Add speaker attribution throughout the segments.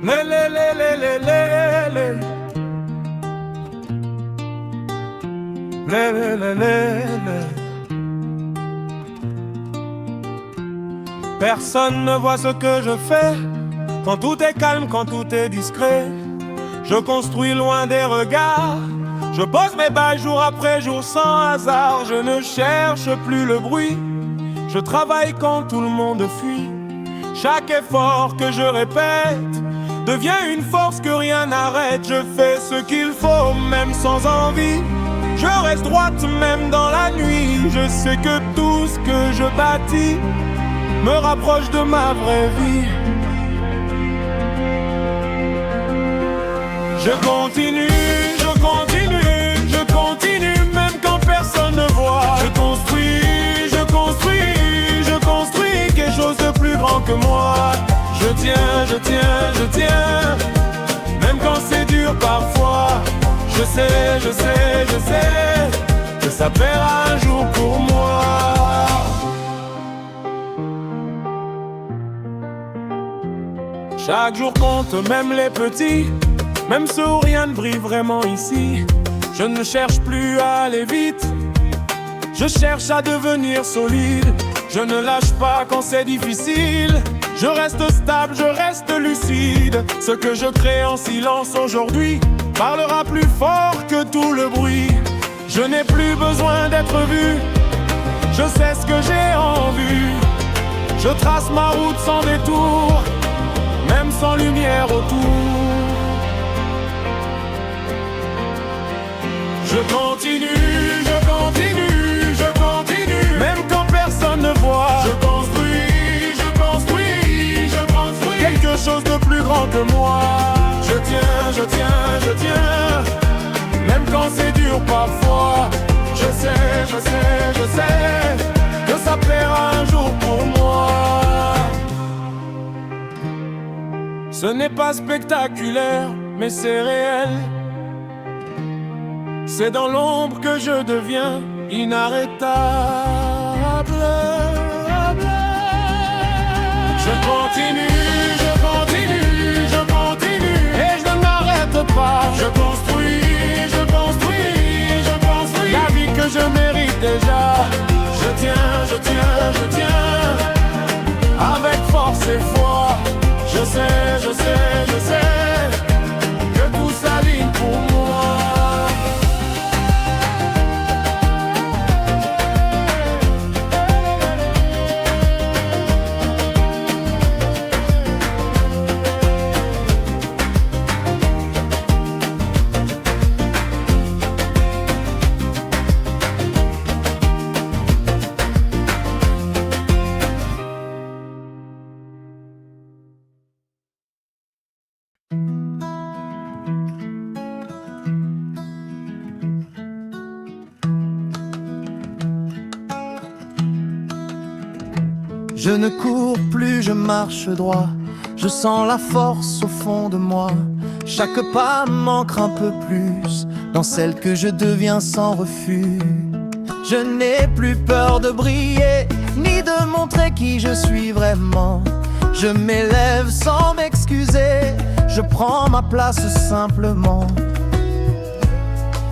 Speaker 1: Le, le, le, le, le, le, le. Le, le, le, le, le. Personne ne voit ce que je fais. Quand tout est calme, quand tout est discret, je construis loin des regards. Je pose mes balles jour après jour sans hasard. Je ne cherche plus le bruit. Je travaille quand tout le monde fuit. Chaque effort que je répète devient une force que rien n'arrête. Je fais ce qu'il faut même sans envie. Je reste droite même dans la nuit. Je sais que tout ce que je bâtis me rapproche de ma vraie vie. Je continue, je continue, je continue, même quand personne ne voit. Je construis, je construis, je construis quelque chose de plus grand que moi. Je tiens, je tiens, je tiens, même quand c'est dur parfois. Je sais, je sais, je sais que ça paiera un jour pour moi. Chaque jour compte, même les petits, même ceux où rien ne brille vraiment ici. Je ne cherche plus à aller vite, je cherche à devenir solide. Je ne lâche pas quand c'est difficile, je reste stable, je reste lucide. Ce que je crée en silence aujourd'hui parlera plus fort que tout le bruit. Je n'ai plus besoin d'être vu, je sais ce que j'ai en vue. Je trace ma route sans détour, même sans lumière autour. Je continue, je continue, je continue, même quand personne ne voit. Je construis, je construis, je construis quelque chose de plus grand que moi. Je tiens, je tiens, je tiens, même quand c'est dur parfois. Je sais, je sais, je sais que ça plaira un jour pour moi. Ce n'est pas spectaculaire, mais c'est réel. C'est dans l'ombre que je deviens inarrêtable. Je continue, je continue, je continue, et je ne m'arrête pas. Je construis, je construis, je construis la vie que je mérite déjà. Je tiens, je tiens, je tiens, avec force et foi. Je sais, je sais, je sais que tout s'aligne pour moi.
Speaker 2: Je ne cours plus, je marche droit. Je sens la force au fond de moi. Chaque pas m'ancre un peu plus dans celle que je deviens sans refus. Je n'ai plus peur de briller, ni de montrer qui je suis vraiment. Je m'élève sans m'excuser, je prends ma place simplement.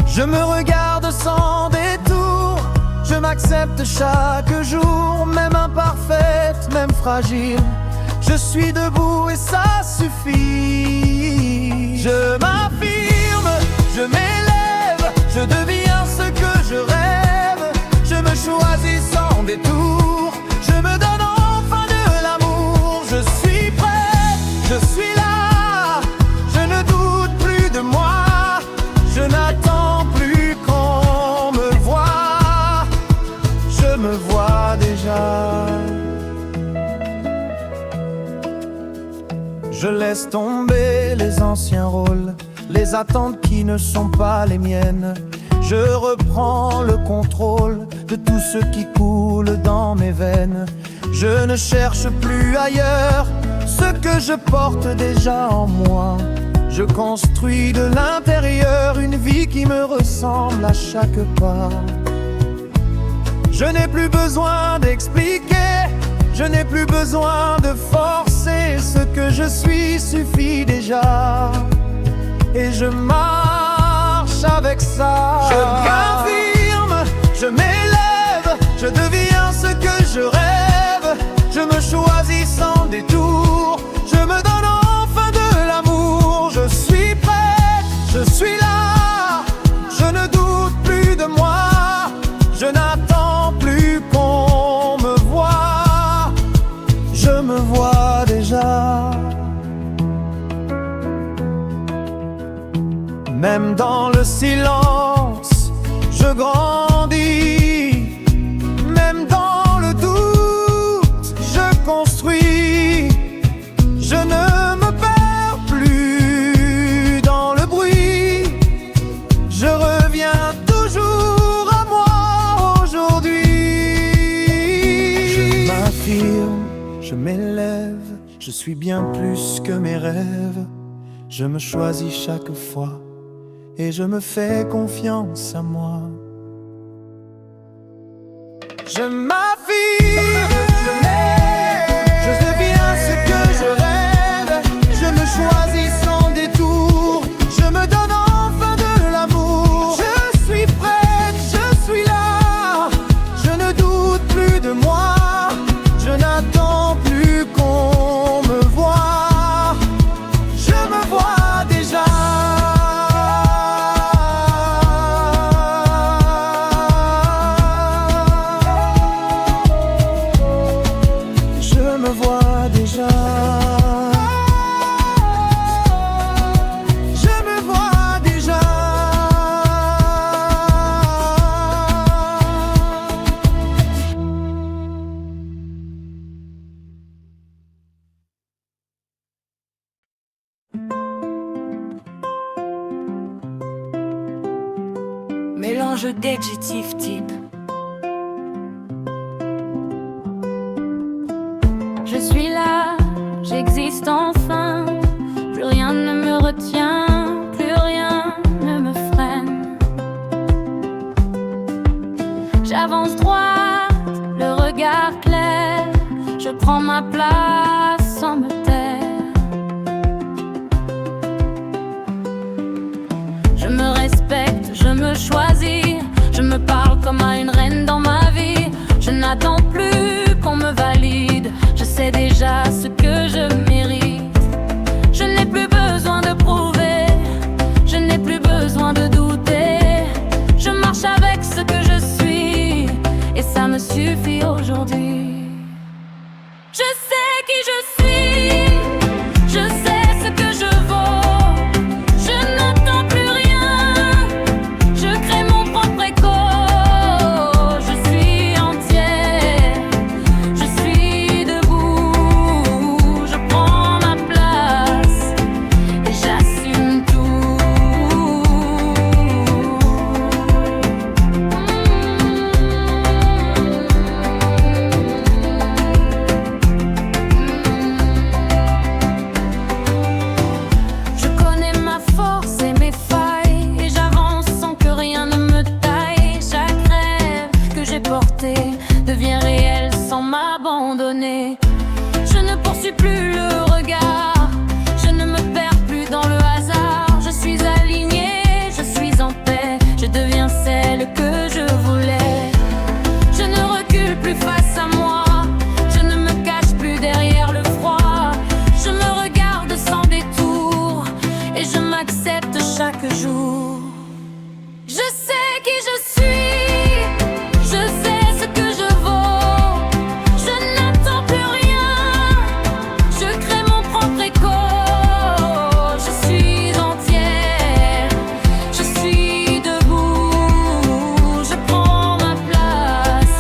Speaker 2: Je me regarde sans détour, je m'accepte chaque jour, même imparfaite, même fragile. Je suis debout et ça suffit. Je m'affirme, je m'élève, je deviens ce que je rêve. Je me choisis sans détour, je me donne enfin de l'amour. Je suis prêt, je suis là, je ne doute plus de moi. Je n'attends plus qu'on me voie, je me vois déjà. Je laisse tomber les anciens rôles, les attentes qui ne sont pas les miennes. Je reprends le contrôle de tout ce qui coule dans mes veines. Je ne cherche plus ailleurs ce que je porte déjà en moi. Je construis de l'intérieur une vie qui me ressemble à chaque pas. Je n'ai plus besoin d'expliquer, Je n'ai plus besoin de forcer, ce que je suis suffit déjà. Et je marche avec ça. Je m'affirme, je m'élève, je deviens ce que je rêve. Je me choisis sans détour, je me donne enfin de l'amour. Je suis prête, je suis là, je ne doute plus de moi. Je n'attends plus qu'on me voie, je me vois déjà. Même dans le silence, je grandis. Même dans le doute, je construis. Je ne me perds plus dans le bruit. Je reviens toujours à moi aujourd'hui. Je m'affirme, je m'élève. Je suis bien plus que mes rêves. Je me choisis chaque fois et je me fais confiance à moi. Je m'affirme, je deviens ce que je rêve. Je me choisis sans détour, je me donne enfin de l'amour. Je suis prête, je suis là, je ne doute plus de moi. Je n'attends plus qu'on me voie, je me vois déjà.
Speaker 3: Mélange d'adjectifs type. Je suis là, j'existe enfin. Plus rien ne me retient, plus rien ne me freine. J'avance droite, le regard clair. Je prends ma place sans me taire. Je me respecte, je me choisis. Je me parle comme à une reine dans ma vie. Je n'attends plus qu'on me valide. Je sais déjà ce que je mérite. Je n'ai plus besoin de prouver. Je n'ai plus besoin de douter. Je marche avec ce que je suis et ça me suffit aujourd'hui. Je sais qui je suis. Je sais ce que je vaux. Je n'attends plus rien. Je crée mon propre écho. Je suis entière. Je suis debout. Je prends ma place et j'assume tout. Je connais ma force et mes failles et j'avance sans que rien ne me taille. Chaque rêve que j'ai porté devient réel sans m'abandonner. Je ne poursuis plus le regard, je ne me perds plus dans le hasard. Je suis alignée, je suis en paix, je deviens celle que je voulais. Je ne recule plus face à moi, je ne me cache plus derrière le froid. Je me regarde sans détour et je m'accepte chaque jour. Je sais qui je suis, je sais ce que je vaux. Je n'attends plus rien, je crée mon propre écho. Je suis entière, je suis debout. Je prends ma place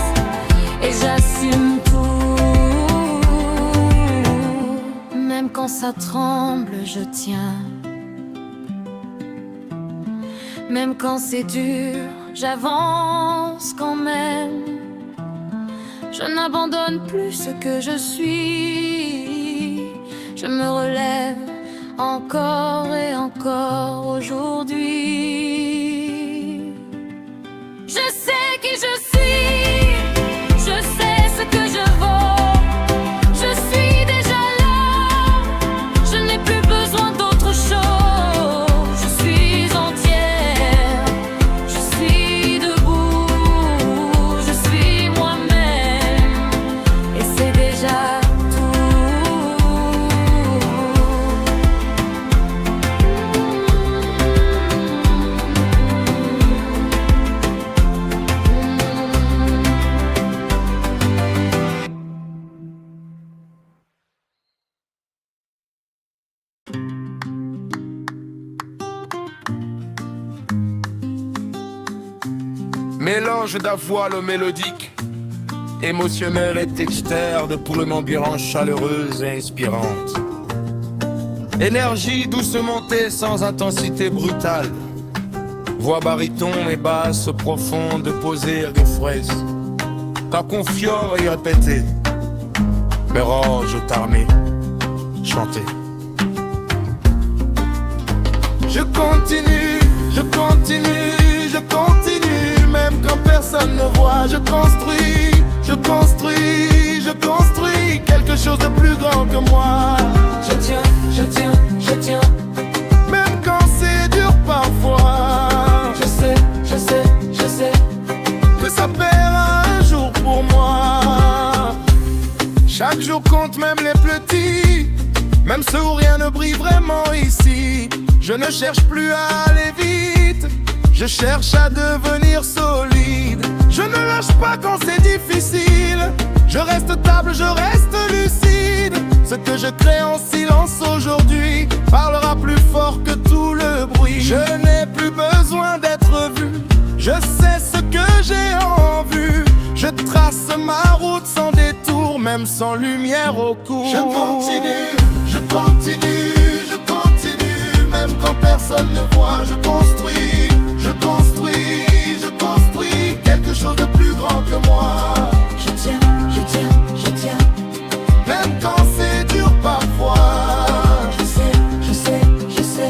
Speaker 3: et j'assume tout. Même quand ça tremble, je tiens. Même quand c'est dur, j'avance quand même. Je n'abandonne plus ce que je suis. Je me relève encore et encore aujourd'hui. Je sais qui je suis. Je sais ce que je vaux.
Speaker 1: Mélange d'avoine mélodique, émotionnel et textaire, de pour une ambiance chaleureuse et inspirante. Énergie douce montée sans intensité brutale. Voix baryton et basse profonde posée et fraise. Ta confiance et répétée. Mérange t'armée, chanter. Je continue, je continue, je continue, même quand personne ne voit. Je construis, je construis, je construis quelque chose de plus grand que moi.
Speaker 3: Je tiens, je tiens, je tiens.
Speaker 1: Même quand c'est dur parfois.
Speaker 3: Je sais, je sais, je sais
Speaker 1: que ça paiera un jour pour moi. Chaque jour compte, même les petits, même ceux où rien ne brille vraiment ici. Je ne cherche plus à aller vite, je cherche à devenir solide. Je ne lâche pas quand c'est difficile, je reste stable, je reste lucide. Ce que je crée en silence aujourd'hui parlera plus fort que tout le bruit. Je n'ai plus besoin d'être vu, je sais ce que j'ai en vue. Je trace ma route sans détour, même sans lumière au cours. Je continue, je continue, je continue, même quand personne ne voit. Je construis, je construis, je construis quelque chose de plus grand que moi.
Speaker 3: Je tiens, je tiens, je tiens.
Speaker 1: Même quand c'est dur parfois.
Speaker 3: Je sais, je sais, je sais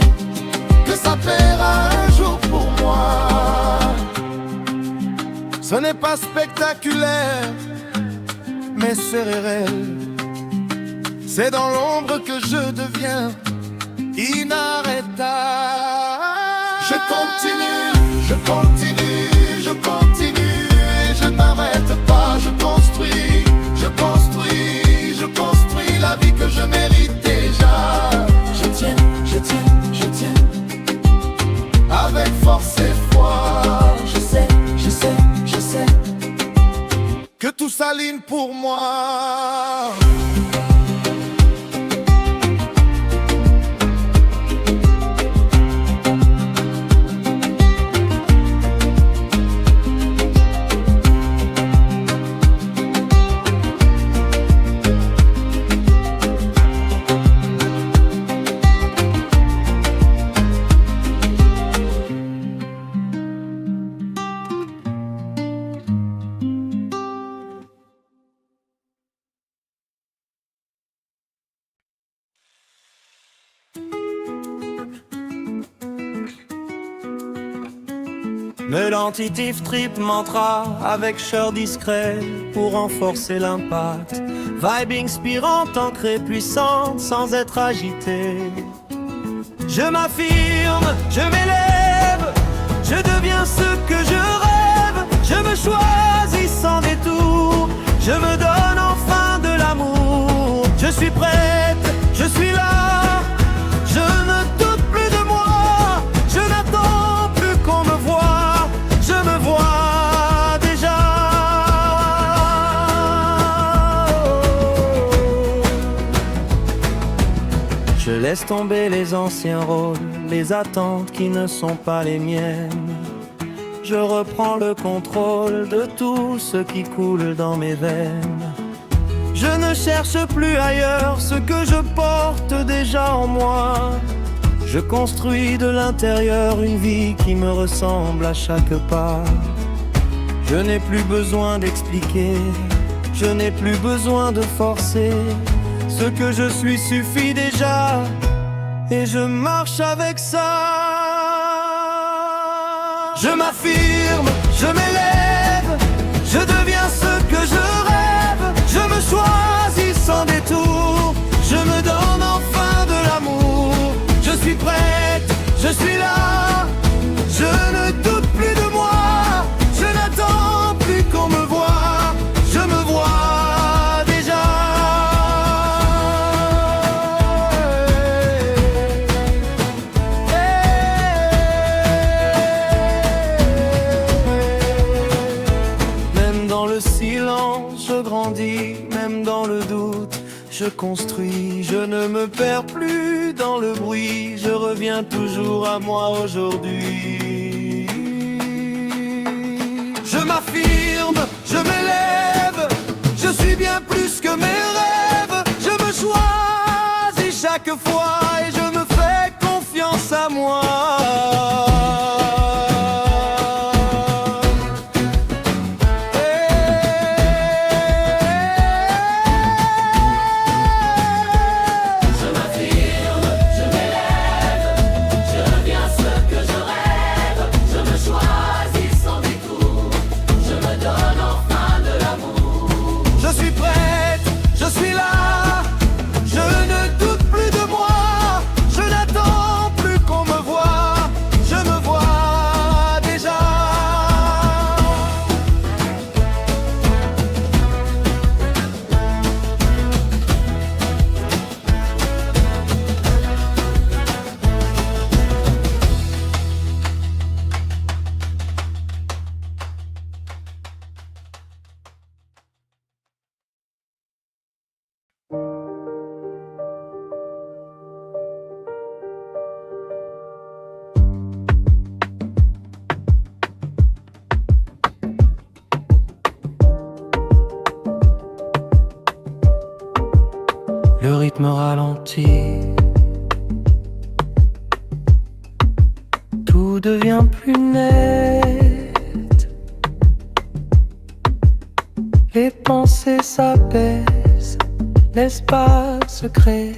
Speaker 1: que ça paiera un jour pour moi. Ce n'est pas spectaculaire, mais c'est réel. C'est dans l'ombre que je deviens inarrêtable. Je continue, je continue, je continue et je n'arrête pas. Je construis, je construis, je construis la vie que je mérite déjà.
Speaker 3: Je tiens, je tiens, je tiens.
Speaker 1: Avec force et foi,
Speaker 3: Je sais, je sais, je sais
Speaker 1: que tout s'aligne pour moi.
Speaker 4: Le lentitif trip mantra avec cheur discret pour renforcer l'impact. Vibe inspirante, ancrée, puissante sans être agitée. Je m'affirme, je m'élève, je deviens ce que je rêve. Je me choisis sans détour, je me donne enfin de l'amour. Je suis prête, je suis là, je ne doute plus de moi. Je n'attends plus qu'on me voie, je me vois déjà. Je laisse tomber les anciens rôles, les attentes qui ne sont pas les miennes. Je reprends le contrôle de tout ce qui coule dans mes veines. Je ne cherche plus ailleurs ce que je porte déjà en moi. Je construis de l'intérieur une vie qui me ressemble à chaque pas. Je n'ai plus besoin d'expliquer, je n'ai plus besoin de forcer. Ce que je suis suffit déjà, et je marche avec ça. Je m'affirme, je m'élève, je deviens ce que je rêve. Je me choisis sans détour, je me donne enfin de l'amour. Je suis prête, je suis là, je ne doute plus de moi. Je n'attends plus qu'on me voie, je me vois déjà. Même dans le silence, je grandis, même dans le doute, je construis. Je ne me perds plus dans le bruit, je reviens toujours à moi aujourd'hui.
Speaker 2: je m'affirme, je m'élève. Je suis bien plus que mes rêves. Je me choisis chaque fois et je me fais confiance à moi.
Speaker 4: Le rythme ralentit, tout devient plus net. Les pensées s'apaisent, l'espace se crée.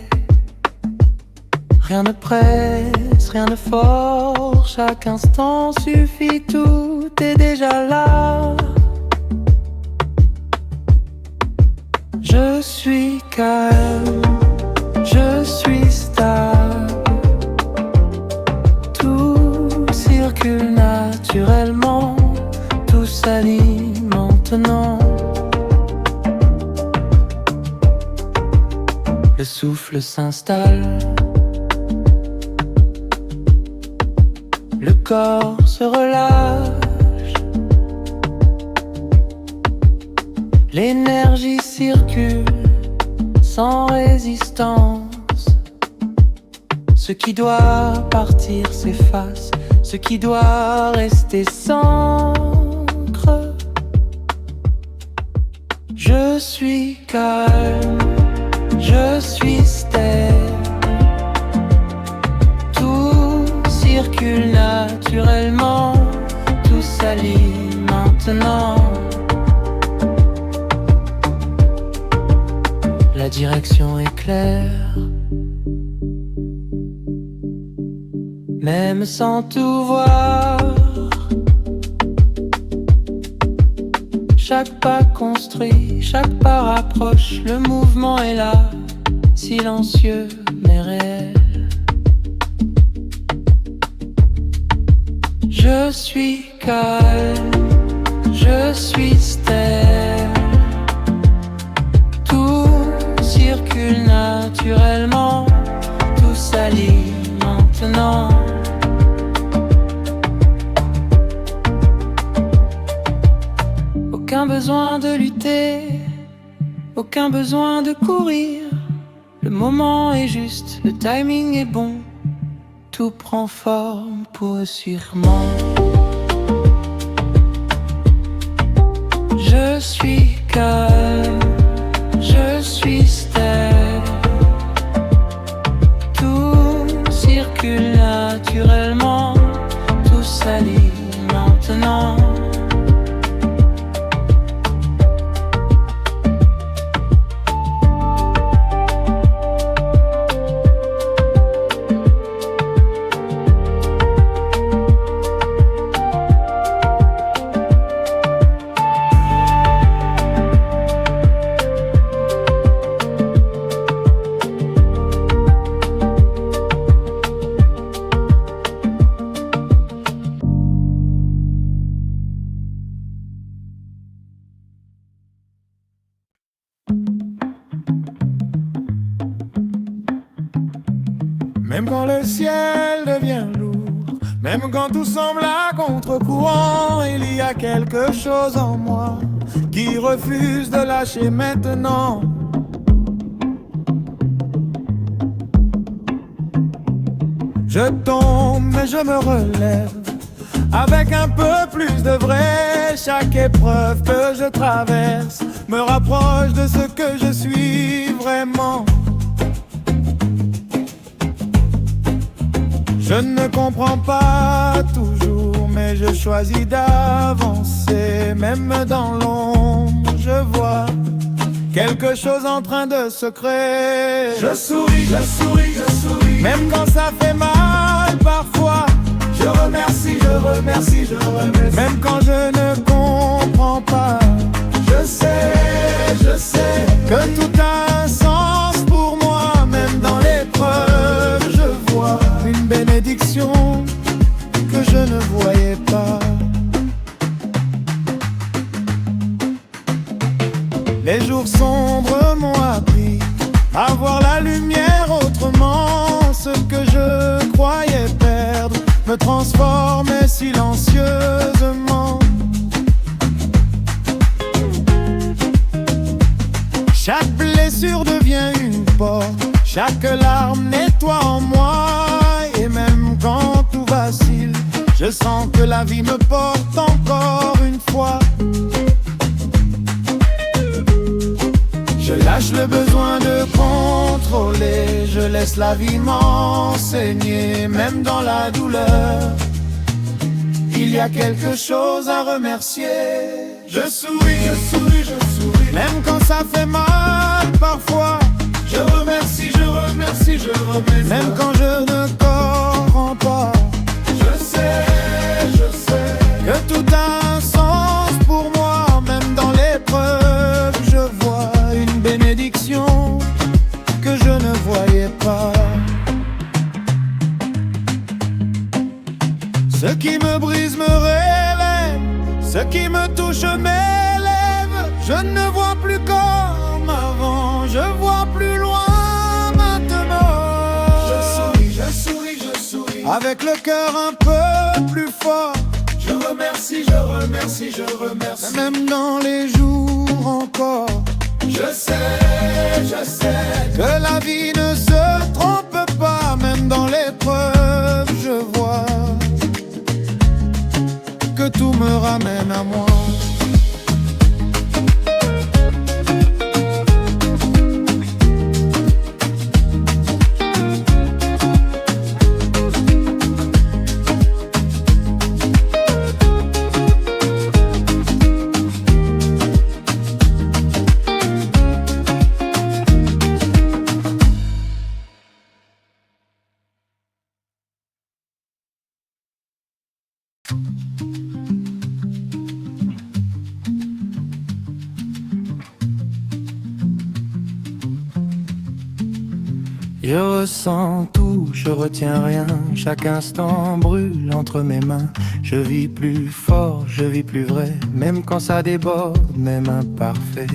Speaker 4: Rien ne presse, rien ne force, chaque instant suffit, tout est déjà là. Je suis calme, je suis stable. Tout circule naturellement, tout s'aligne maintenant. Le souffle s'installe, le corps se relâche. L'énergie circule sans résistance. Ce qui doit partir s'efface, ce qui doit rester s'ancre. Je suis calme, je suis stable. Tout circule naturellement, tout s'allie maintenant. La direction est claire, même sans tout voir. Chaque pas construit, chaque pas rapproche. Le mouvement est là, silencieux mais réel. Je suis calme, je suis stable. Circule naturellement, tout s'allie maintenant. Aucun besoin de lutter, aucun besoin de courir. Le moment est juste, le timing est bon. Tout prend forme pour eux sûrement. Je suis calme, je suis stable. Tout circule naturellement, tout s'allie maintenant.
Speaker 1: Même quand le ciel devient lourd, même quand tout semble à contre-courant, il y a quelque chose en moi qui refuse de lâcher maintenant. Je tombe mais je me relève, Avec un peu plus de vrai, chaque épreuve que je traverse me rapproche de ce que je suis vraiment. Je ne comprends pas toujours, mais je choisis d'avancer. Même dans l'ombre, je vois quelque chose en train de se créer. Je souris, je souris, je souris. Même quand ça fait mal parfois, je remercie, je remercie, je remercie. Même quand je ne comprends pas, je sais que tout a un sens pour moi. Même dans l'épreuve, je vois une bénédiction que je ne voyais pas. Les jours sombres m'ont appris à voir la lumière autrement. Ce que je croyais perdre me transformait silencieusement. Chaque blessure devient une porte, chaque larme nettoie en moi. Et même quand tout vacille, je sens que la vie me porte encore une fois. Je lâche le besoin de contrôler, je laisse la vie m'enseigner. Même dans la douleur, il y a quelque chose à remercier. Je souris, je souris, je souris. Même quand ça fait mal parfois, je remercie, je remercie, je remercie. Même quand je ne comprends pas, je sais que tout a un sens pour moi. Même dans l'épreuve, je vois une bénédiction que je ne voyais pas. Ce qui me brise me révèle, ce qui me touche m'élève. Je ne vois plus comme avant, je vois plus loin maintenant. Je souris, je souris, je souris. Avec le cœur un peu plus fort, je remercie, je remercie, je remercie. Même dans les jours encore, je sais que la vie ne se trompe pas. Même dans l'épreuve, je vois que tout me ramène à moi. Je ressens tout, je retiens rien. Chaque instant brûle entre mes mains. Je vis plus fort, je vis plus vrai. Même quand ça déborde, même imparfait.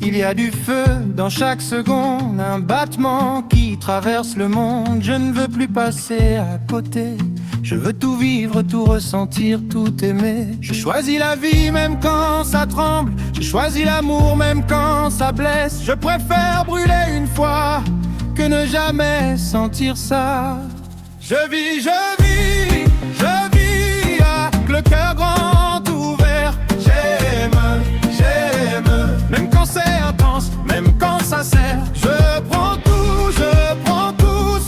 Speaker 1: Il y a du feu dans chaque seconde, un battement qui traverse le monde. Je ne veux plus passer à côté. Je veux tout vivre, tout ressentir, tout aimer. Je choisis la vie même quand ça tremble. Je choisis l'amour même quand ça blesse. Je préfère brûler une fois que ne jamais sentir ça. Je vis, je vis, je vis avec le cœur grand ouvert. J'aime, j'aime, même quand c'est intense, même quand ça sert. Je prends tout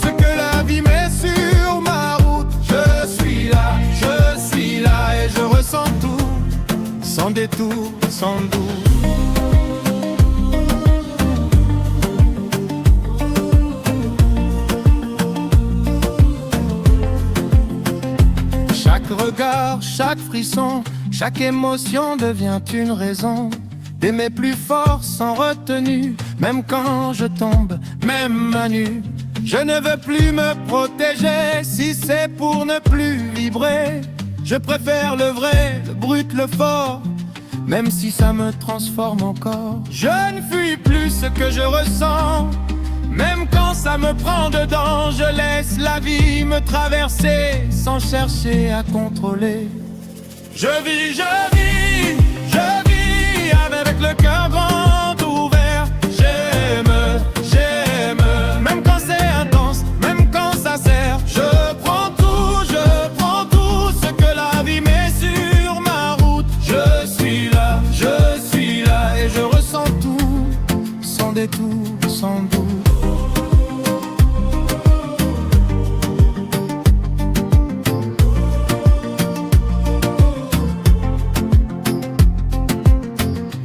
Speaker 1: ce que la vie met sur ma route. Je suis là et je ressens tout, sans détour, sans doute. Chaque regard, chaque frisson, chaque émotion devient une raison d'aimer plus fort sans retenue. Même quand je tombe, même à nu, je ne veux plus me protéger. Si c'est pour ne plus vibrer, je préfère le vrai, le brut, le fort, même si ça me transforme encore. Je ne fuis plus ce que je ressens, même quand ça me prend dedans. Je laisse la vie me traverser sans chercher à contrôler. Je vis, je vis, je vis avec le cœur grand ouvert. J'aime, j'aime, même quand c'est intense, même quand ça sert. Je prends tout ce que la vie met
Speaker 2: tout sans doute.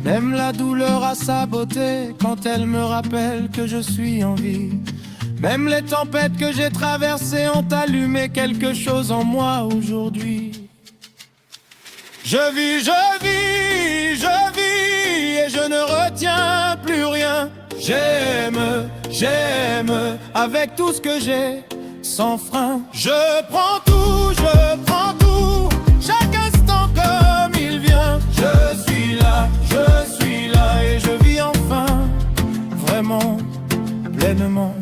Speaker 2: Même la douleur a sa beauté quand elle me rappelle que je suis en vie. Même les tempêtes que j'ai traversées ont allumé quelque chose en moi aujourd'hui. Je vis, je vis, je vis et je ne retiens plus rien. J'aime, j'aime avec tout ce que j'ai, sans frein. Je prends tout, chaque instant comme il vient. Je suis là et je vis enfin, vraiment, pleinement.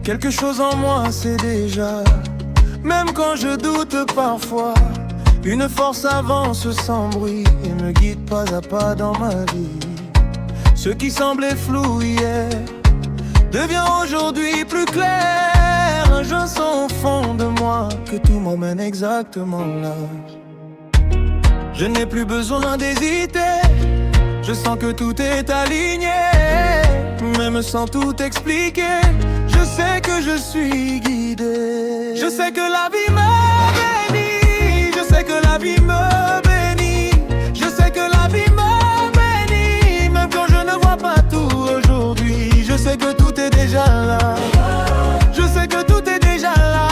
Speaker 2: Quelque chose en moi c'est déjà, même quand je doute parfois, une force avance sans bruit et me guide pas à pas dans ma vie. Ce qui semblait flou hier devient aujourd'hui plus clair. Je sens au fond de moi que tout m'emmène exactement là. Je n'ai plus besoin d'hésiter, je sens que tout est aligné. Même sans tout expliquer, je sais que je suis guidé. Je sais que la vie me bénit. Je sais que la vie me bénit. Je sais que la vie me bénit. Même quand je ne vois pas tout aujourd'hui, je sais que tout est déjà là. Je sais que tout est déjà là.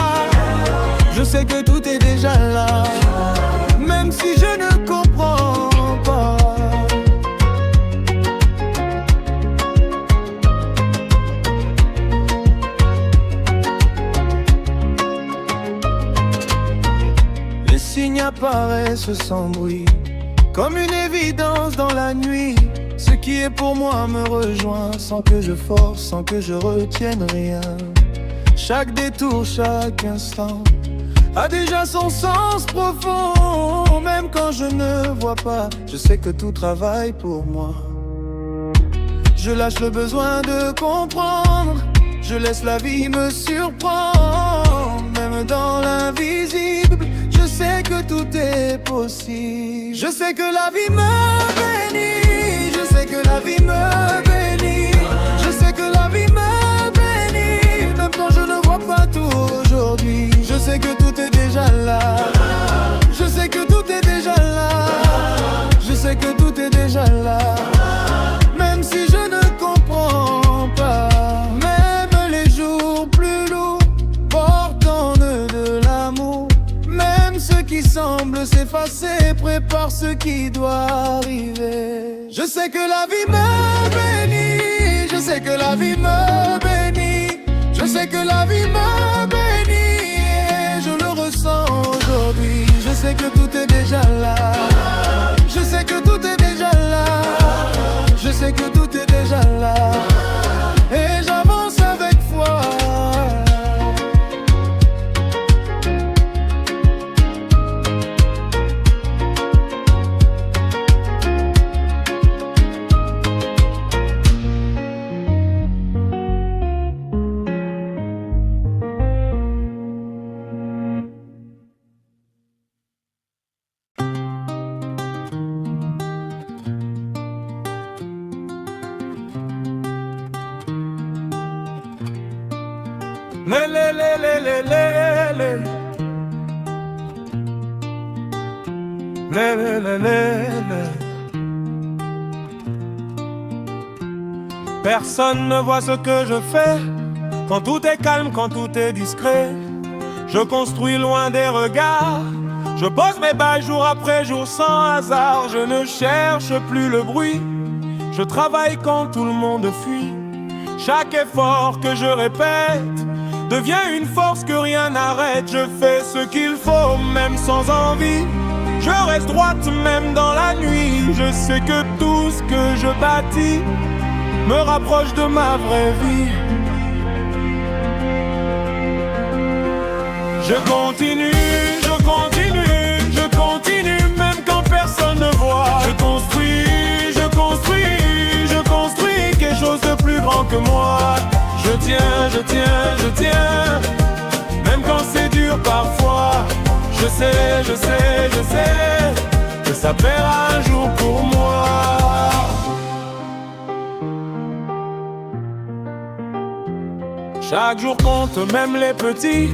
Speaker 2: Je sais que tout est déjà là. Même si je ne comprends pas. Les signes apparaissent sans bruit, comme une évidence dans la nuit. Ce qui est pour moi me rejoint, sans que je force, sans que je retienne rien. Chaque détour, chaque instant a déjà son sens profond. Même quand je ne vois pas, je sais que tout travaille pour moi. Je lâche le besoin de comprendre, je laisse la vie me surprendre. Même dans l'invisible, je sais que tout est possible. Je sais que la vie me bénit. Je sais que la vie me bénit. Je sais que la vie me bénit. Même quand je ne vois pas tout aujourd'hui, je sais que tout est déjà là. Je sais que tout est déjà là. Je sais que tout est déjà là. Même si je ne comprends pas. Même les jours plus lourds portent en eux de l'amour. Même ceux qui semblent s'effacer préparent ce qui doit arriver. Je sais que la vie me bénit. Je sais que la vie me bénit. Je sais que la vie me bénit. Et je le ressens aujourd'hui. Je sais que tout est déjà là. Je sais que tout est déjà là. Je sais que tout est déjà là. Et j'avance avec foi.
Speaker 1: Personne ne voit ce que je fais. Quand tout est calme, quand tout est discret, je construis loin des regards. Je pose mes bases jour après jour sans hasard. Je ne cherche plus le bruit. Je travaille quand tout le monde fuit. Chaque effort que je répète devient une force que rien n'arrête. Je fais ce qu'il faut même sans envie. Je reste droite même dans la nuit. Je sais que tout ce que je bâtis me rapproche de ma vraie vie. Je continue que moi. Je tiens, je tiens, je tiens, même quand c'est dur parfois. Je sais, je sais, je sais que ça paiera un jour pour moi. Chaque jour compte, même les petits,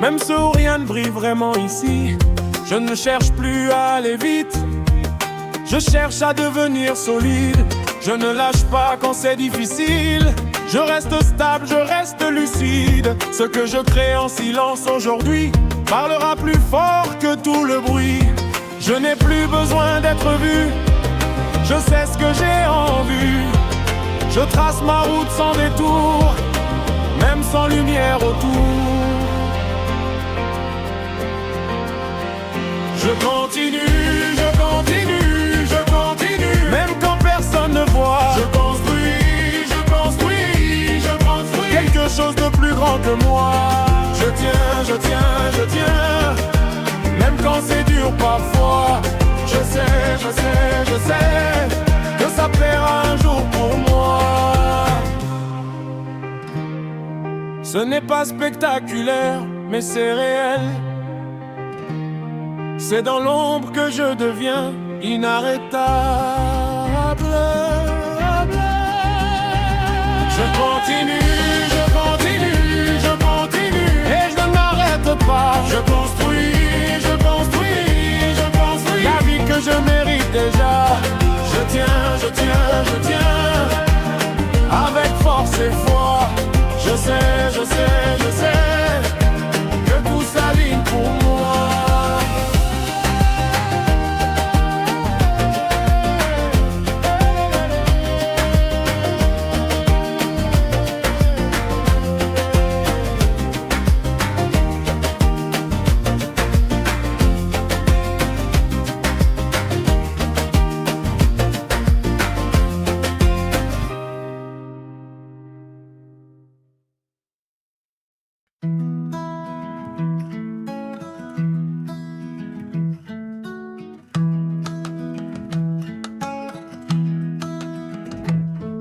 Speaker 1: même ceux où rien ne brille vraiment ici. Je ne cherche plus à aller vite, je cherche à devenir solide. Je ne lâche pas quand c'est difficile, je reste stable, je reste lucide. Ce que je crée en silence aujourd'hui parlera plus fort que tout le bruit. Je n'ai plus besoin d'être vu, je sais ce que j'ai en vue. Je trace ma route sans détour, même sans lumière autour. Je continue, je continue, je continue, même quand personne ne voit. Je construis, je construis, je construis quelque chose de plus grand que moi. Je tiens, je tiens, je tiens, même quand c'est dur parfois. Je sais, je sais, je sais que ça plaira un jour pour moi. Ce n'est pas spectaculaire, mais c'est réel. C'est dans l'ombre que je deviens inarrêtable. Je continue, je continue, je continue, et je ne m'arrête pas. Je construis, je construis, je construis la vie que je mérite déjà. Je tiens, je tiens, je tiens, avec force et foi. Je sais, je sais, je sais que tout s'aligne pour moi.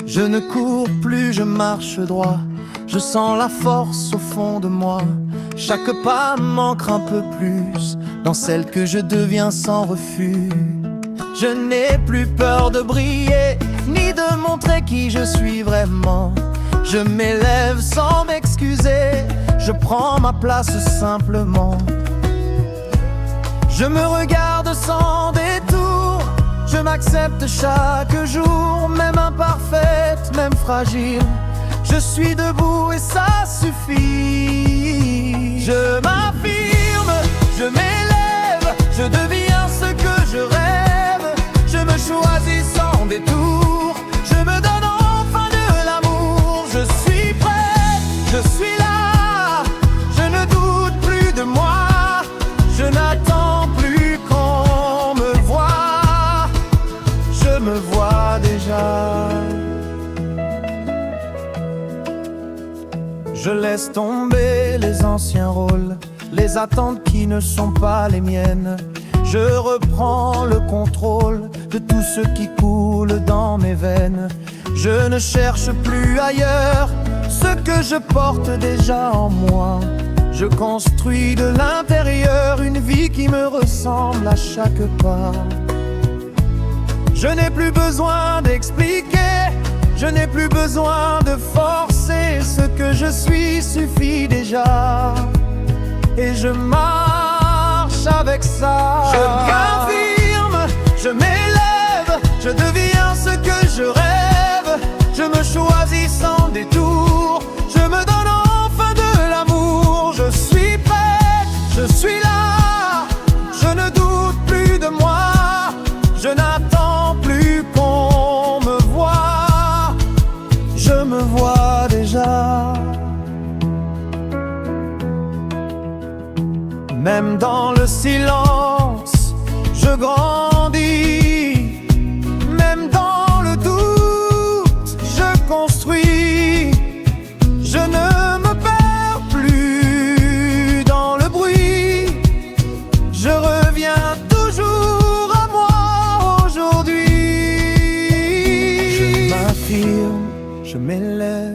Speaker 2: Je ne cours plus, je marche droit. Je sens la force au fond de moi. Chaque pas m'ancre un peu plus dans celle que je deviens sans refus. Je n'ai plus peur de briller, ni de montrer qui je suis vraiment. Je m'élève sans m'excuser, je prends ma place simplement. Je me regarde sans détour, je m'accepte chaque jour, même imparfaite, même fragile. Je suis debout et ça suffit. Je m'affirme, je m'élève, je deviens ce que je rêve. Je me choisis sans détour, je me donne enfin de l'amour. Je suis prêt, je suis là, je ne doute plus de moi. Je n'attends plus qu'on me voie, je me vois déjà. Je laisse tomber les anciens rôles, les attentes qui ne sont pas les miennes. Je reprends le contrôle de tout ce qui coule dans mes veines. Je ne cherche plus ailleurs ce que je porte déjà en moi. Je construis de l'intérieur une vie qui me ressemble à chaque pas. Je n'ai plus besoin d'expliquer, je n'ai plus besoin de forcer. Ce que je suis suffit déjà, et je marche avec ça. Je m'affirme, je m'élève, je deviens ce que je rêve. Je me choisis sans détour, je me donne enfin de l'amour. Je suis prêt, je suis là, je ne doute plus de moi. Je n'attends plus qu'on me voie, je me vois déjà. Même dans le silence, je grandis. Même dans le doute, je construis. Je ne me perds plus dans le bruit. Je reviens toujours à moi aujourd'hui. Je m'affirme, je m'élève,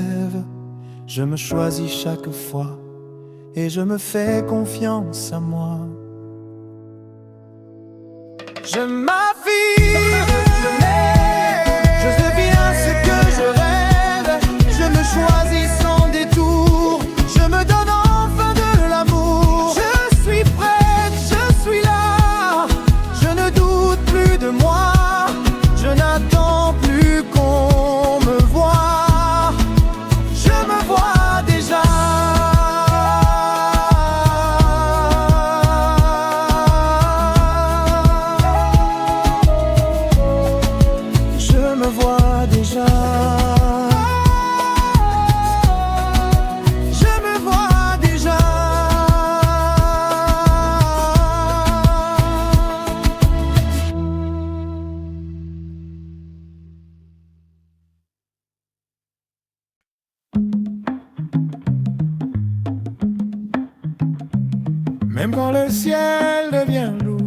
Speaker 4: rêve. Je me choisis chaque fois et je me fais confiance à moi.
Speaker 2: Je m'affirme, je deviens ce que je rêve. Je me choisis sans détour, je me donne enfin de l'amour. Je suis prête, je suis là, je ne doute plus de moi. Je n'attends plus qu'on me voie, je me vois déjà. Je me vois déjà. Je me vois déjà.
Speaker 1: Même quand le ciel devient lourd,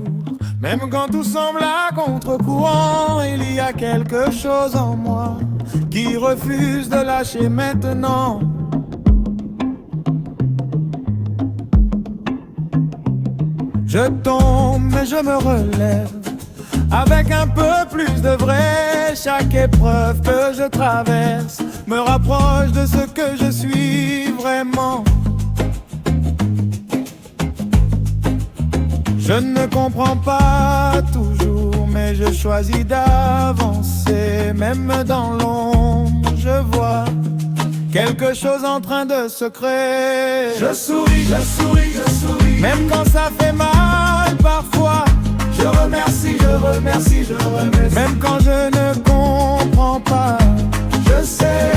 Speaker 1: même quand tout semble à contre-courant, il y a quelque chose en moi qui refuse de lâcher maintenant. Je tombe mais je me relève avec un peu plus de vrai. Chaque épreuve que je traverse me rapproche de ce que je suis vraiment. Je ne comprends pas toujours, mais je choisis d'avancer. Même dans l'ombre, je vois quelque chose en train de se créer. Je souris, je souris, je souris. Même quand ça fait mal parfois, je remercie, je remercie, je remercie. Même quand je ne comprends pas, je sais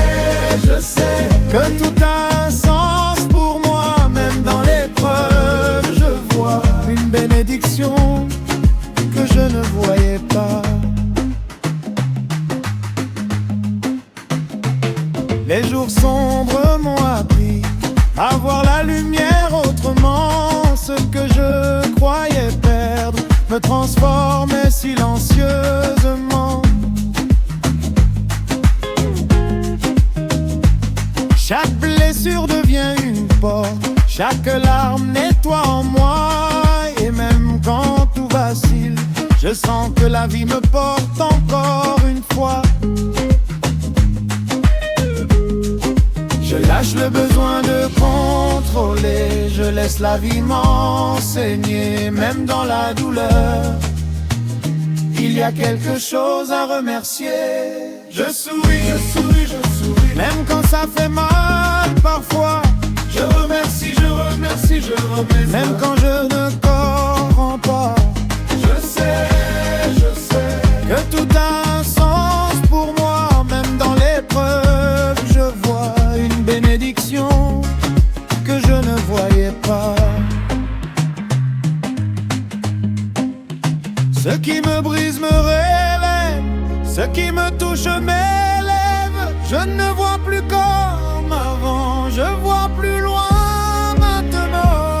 Speaker 1: que tout a un sens pour moi. Même dans l'épreuve, je vois une bénédiction que je ne voyais pas. Les jours sombres m'ont appris à voir la lumière autrement. Ce que je croyais perdre me transformait silencieusement. Chaque blessure devient une porte, chaque larme nettoie en moi. Et même quand tout vacille, je sens que la vie me porte encore une fois. Je lâche le besoin de contrôler, je laisse la vie m'enseigner. Même dans la douleur, il y a quelque chose à remercier. Je souris, je souris, je souris. Même quand ça fait mal parfois, je remercie, je remercie, je remercie. Même quand je ne comprends pas, je sais que tout a un sens pour moi. Même dans l'épreuve, je vois une bénédiction que je ne voyais pas. Ce qui me brise me relève, ce qui me touche m'élève. Je ne vois plus comme avant, je vois plus loin maintenant.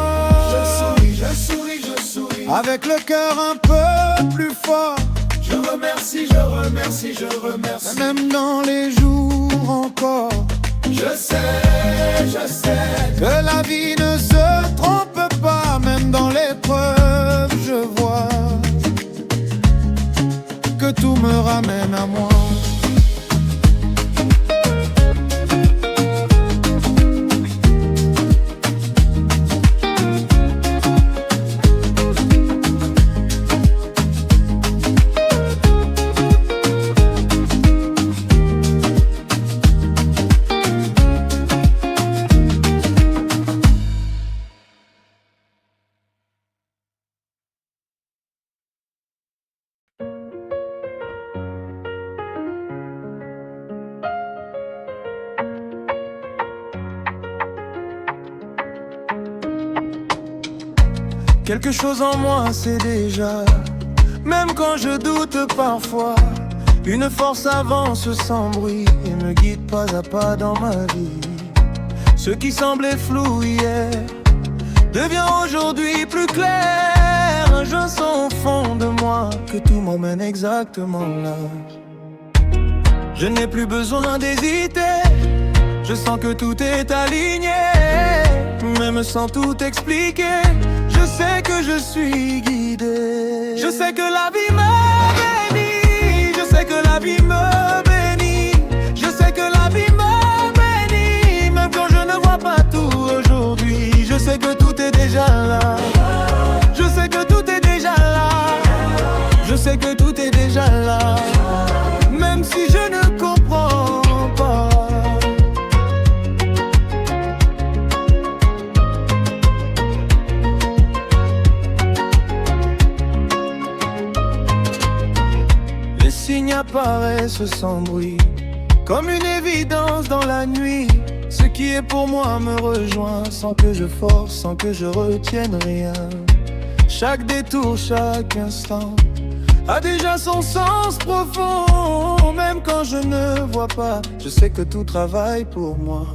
Speaker 1: Je souris, je souris, je souris, avec le cœur un peu plus fort. Je remercie, je remercie, je remercie. Même dans les jours encore, je sais que la vie ne se trompe pas. Même dans l'épreuve, je vois que tout me ramène à moi. Quelque chose en moi c'est déjà, même quand je doute parfois, une force avance sans bruit et me guide pas à pas dans ma vie. Ce qui semblait flou hier devient aujourd'hui plus clair. Je sens au fond de moi que tout m'emmène exactement là. Je n'ai plus besoin d'hésiter, Je sens que tout est aligné, même sans tout expliquer. Je sais que je suis guidé. Je sais que la vie me bénit. Je sais que la vie me bénit. Je sais que la vie me bénit. Même quand je ne vois pas tout aujourd'hui. Je sais que tout est déjà là. Je sais que tout est déjà là. Je sais que tout est déjà là. Même si je ne comprends pas. Les signes apparaissent sans bruit, comme une évidence dans la nuit. Ce qui est pour moi me rejoint, sans que je force, sans que je retienne rien. Chaque détour, chaque instant a déjà son sens profond. Même quand je ne vois pas, je sais que tout travaille pour moi.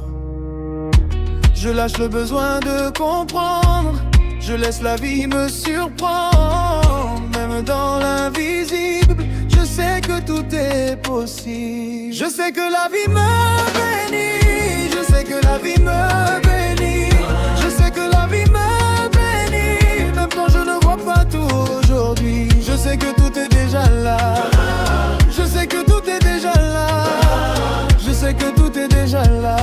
Speaker 1: Je lâche le besoin de comprendre. Je laisse la vie me surprendre. Même dans l'invisible, je sais que tout est possible. Je sais que la vie me bénit. Je sais que la vie me bénit. Je sais que la vie me bénit. Même quand je ne vois pas tout aujourd'hui. Je sais que tout est déjà là. Je sais que tout est déjà là. Je sais que tout est déjà là.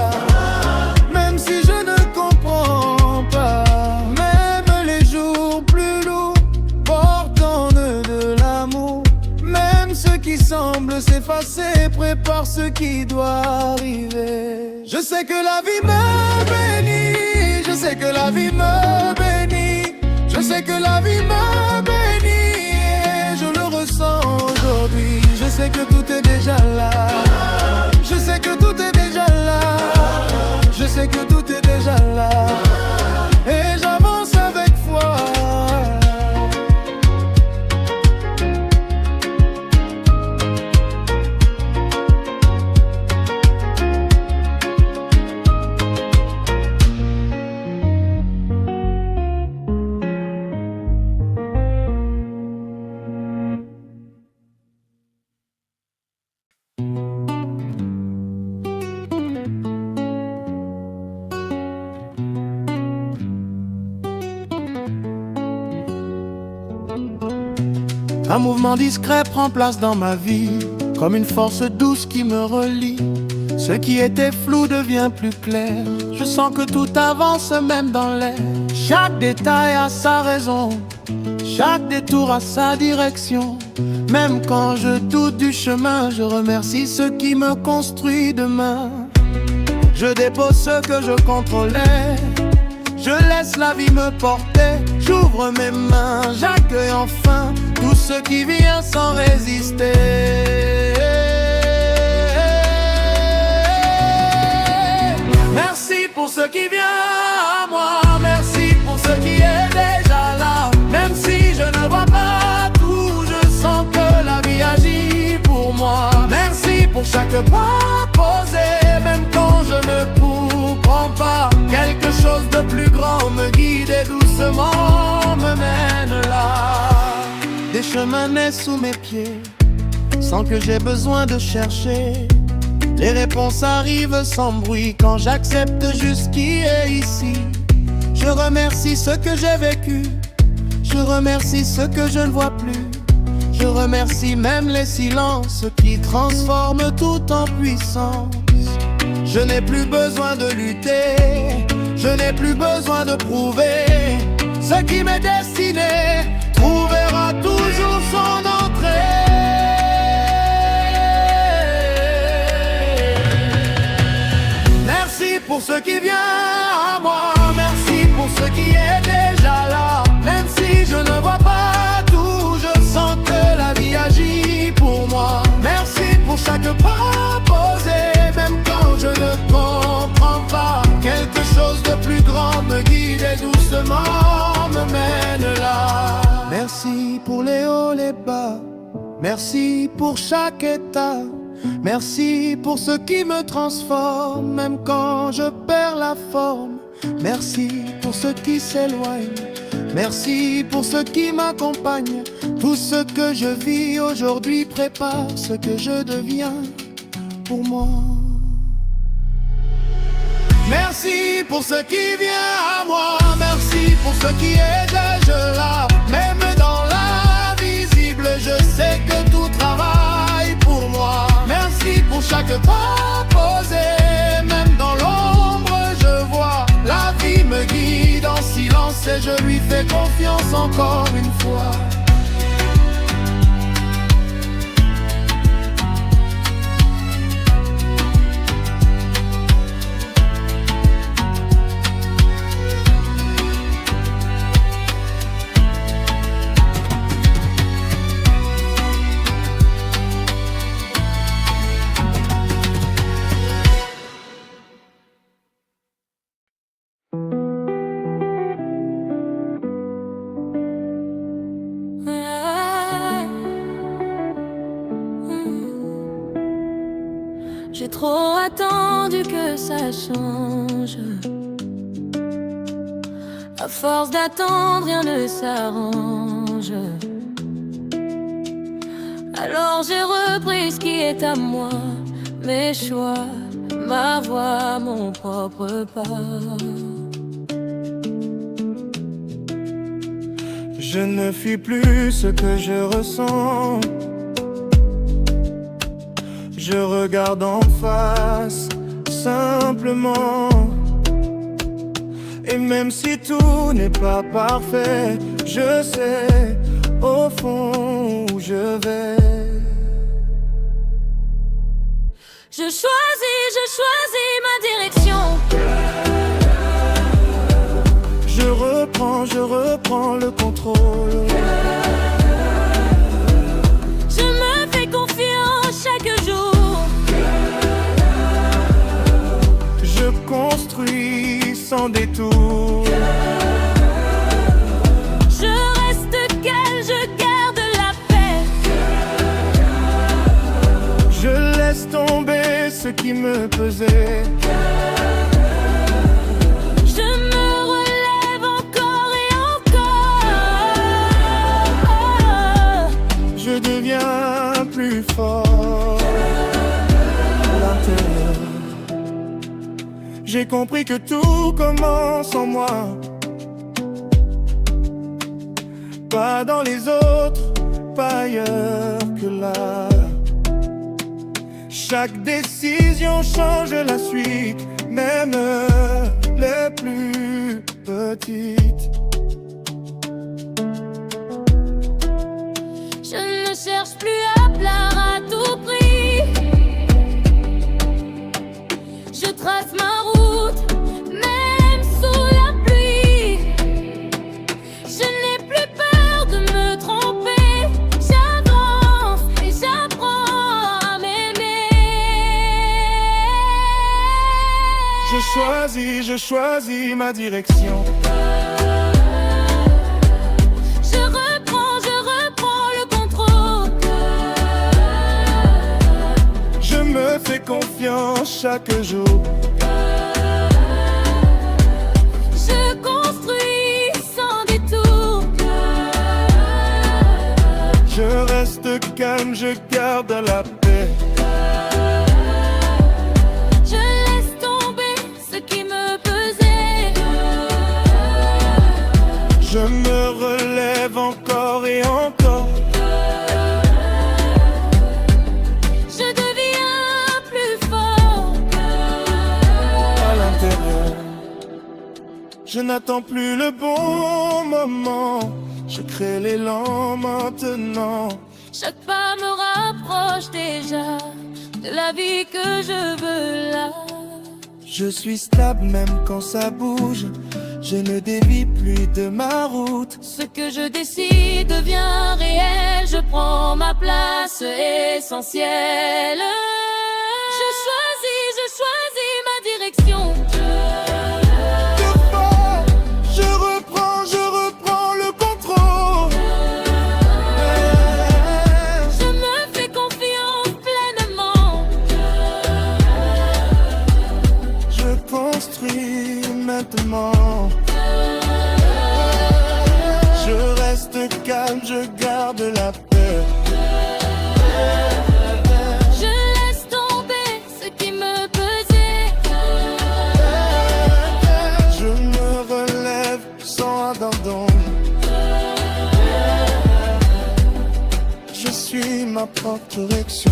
Speaker 1: Même si je ne comprends pas. Même les jours plus lourds portant de l'amour. Même ce qui semble s'effacer prépare ce qui doit arriver. Je sais que la vie me bénit. Je sais que la vie me bénit. Je sais que la vie me bénit. Et je le ressens aujourd'hui. Je sais que tout est déjà là. Je sais que tout est déjà là. Je sais que tout est déjà là. Et j'avance avec foi. Un mouvement discret prend place dans ma vie, comme une force douce qui me relie. Ce qui était flou devient plus clair. Je sens que tout avance même dans l'air. Chaque détail a sa raison, chaque détour a sa direction. Même quand je doute du chemin, je remercie ce qui me construit demain. Je dépose ce que je contrôlais. Je laisse la vie me porter. J'ouvre mes mains, j'accueille enfin tout ce qui vient sans résister. Merci pour ce qui vient à moi. Merci pour ce qui est déjà là. Même si je ne vois pas tout, je sens que la vie agit pour moi. Merci pour chaque pas posé. Même quand je ne comprends pas, quelque chose de plus grand me guide et doucement me mène là. Des chemins naissent sous mes pieds, sans que j'ai besoin de chercher. Les réponses arrivent sans bruit quand j'accepte juste qui est ici. Je remercie ce que j'ai vécu, je remercie ce que je ne vois plus. Je remercie même les silences qui transforment tout en puissance. Je n'ai plus besoin de lutter, je n'ai plus besoin de prouver. Ce qui m'est destiné trouvera toujours son entrée. Merci pour ce qui vient à moi. Merci pour ce qui est déjà là. Même si je ne vois pas tout, je sens que la vie agit pour moi. Merci pour chaque pas posé. Même quand je ne comprends pas, quelque chose de plus grand me guide et doucement me mène là. Merci pour les hauts, les bas. Merci pour chaque état. Merci pour ce qui me transforme, même quand je perds la forme. Merci pour ceux qui s'éloignent. Merci pour ceux qui m'accompagnent. Tout ce que je vis aujourd'hui prépare ce que je deviens pour moi.
Speaker 2: pour ce qui vient à moi. Merci pour ce qui est déjà là. Même dans l'invisible, je sais que tout travaille pour moi. Merci pour chaque pas posé. Même dans l'ombre, je vois la vie me guide en silence et je lui fais confiance encore une fois.
Speaker 3: J'ai trop attendu que ça change. À force d'attendre, rien ne s'arrange. Alors j'ai repris ce qui est à moi, mes choix, ma voix, mon propre pas.
Speaker 4: Je ne fuis plus ce que je ressens. Je regarde en face, simplement. Et même si tout n'est pas parfait, je sais au fond où je vais.
Speaker 3: Je choisis ma direction.
Speaker 4: Je reprends le contrôle.
Speaker 3: Je me fais confiance chaque jour.
Speaker 4: Je construis sans détour.
Speaker 3: Je reste calme, je garde la paix.
Speaker 4: Je laisse tomber ce qui me pesait.
Speaker 3: Je me relève encore et encore.
Speaker 4: Je deviens plus fort à l'intérieur. J'ai compris que tout commence en moi, pas dans les autres, pas ailleurs que là. Chaque décision change la suite, même les plus petites.
Speaker 3: Je ne cherche plus à plaire à tout prix. Je trace ma route, même sous la pluie. Je n'ai plus peur de me tromper. J'avance et j'apprends à m'aimer.
Speaker 4: Je choisis ma direction.
Speaker 3: Je reprends le contrôle.
Speaker 4: Je me fais confiance chaque jour.
Speaker 3: Je construis sans détour.
Speaker 4: Je reste calme, je garde la paix.
Speaker 3: Je laisse tomber ce qui me pesait.
Speaker 4: Je me relève encore et encore.
Speaker 3: Je deviens plus fort.
Speaker 4: À l'intérieur, je n'attends plus le bon moment. Je crée l'élan maintenant.
Speaker 3: Chaque pas me rapproche déjà de la vie que je veux là.
Speaker 4: Je suis stable même quand ça bouge. Je ne dévie plus de ma route.
Speaker 3: Ce que je décide devient réel. Je prends ma place essentielle. Je choisis ma direction.
Speaker 4: Je reprends le contrôle.
Speaker 3: Je me fais confiance pleinement.
Speaker 4: Je construis maintenant. Je reste calme, je garde la paix.
Speaker 3: Je laisse tomber ce qui me pesait.
Speaker 2: propre direction.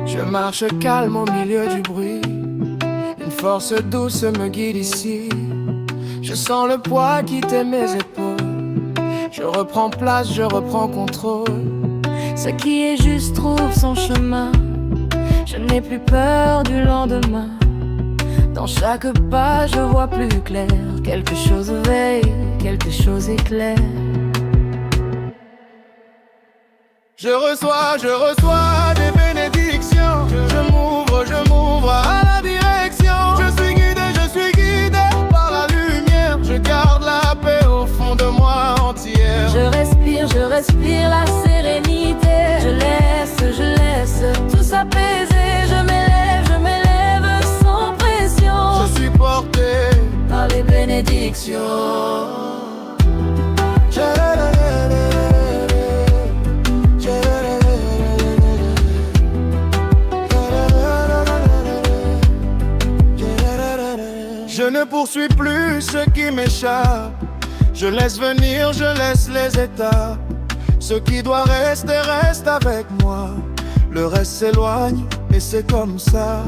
Speaker 2: Je marche calme au milieu du bruit. Une force douce me guide ici. Je sens le poids quitter mes épaules. Je reprends place, je reprends contrôle.
Speaker 3: Ce qui est juste trouve son chemin. Je n'ai plus peur du lendemain. Dans chaque pas je vois plus clair. Quelque chose veille, quelque chose éclaire.
Speaker 2: Je reçois des bénédictions. Je m'ouvre à la direction. Je suis guidé par la lumière. Je garde la paix au fond de moi entière.
Speaker 3: Je respire la sérénité. Je laisse tout s'apaiser. Je m'élève sans pression.
Speaker 2: Je suis porté
Speaker 3: par les bénédictions.
Speaker 2: Je ne poursuis plus ce qui m'échappe. Je laisse venir, je laisse les étapes. Ce qui doit rester, reste avec moi. Le reste s'éloigne et c'est comme ça.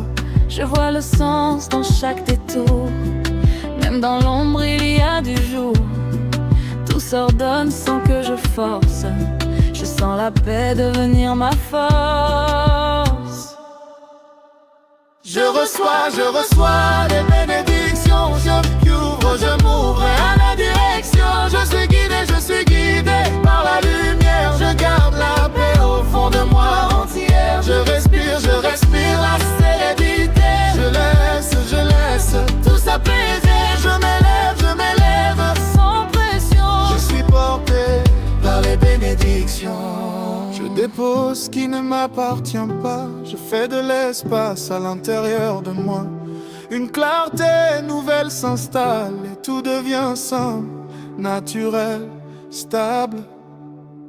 Speaker 3: Je vois le sens dans chaque détour. Même dans l'ombre il y a du jour. Tout s'ordonne sans que je force. Je sens la paix devenir ma force.
Speaker 2: Je reçois des bénédictions. Je m'ouvre à la direction. Je suis guidé par la lumière. Je garde la paix au fond de moi entière. Je respire la sérénité. Je laisse tout s'apaiser. Je m'élève
Speaker 3: Sans pression.
Speaker 2: Je suis porté par les bénédictions. Je dépose ce qui ne m'appartient pas. Je fais de l'espace à l'intérieur de moi. Une clarté nouvelle s'installe et tout devient simple, naturel, stable.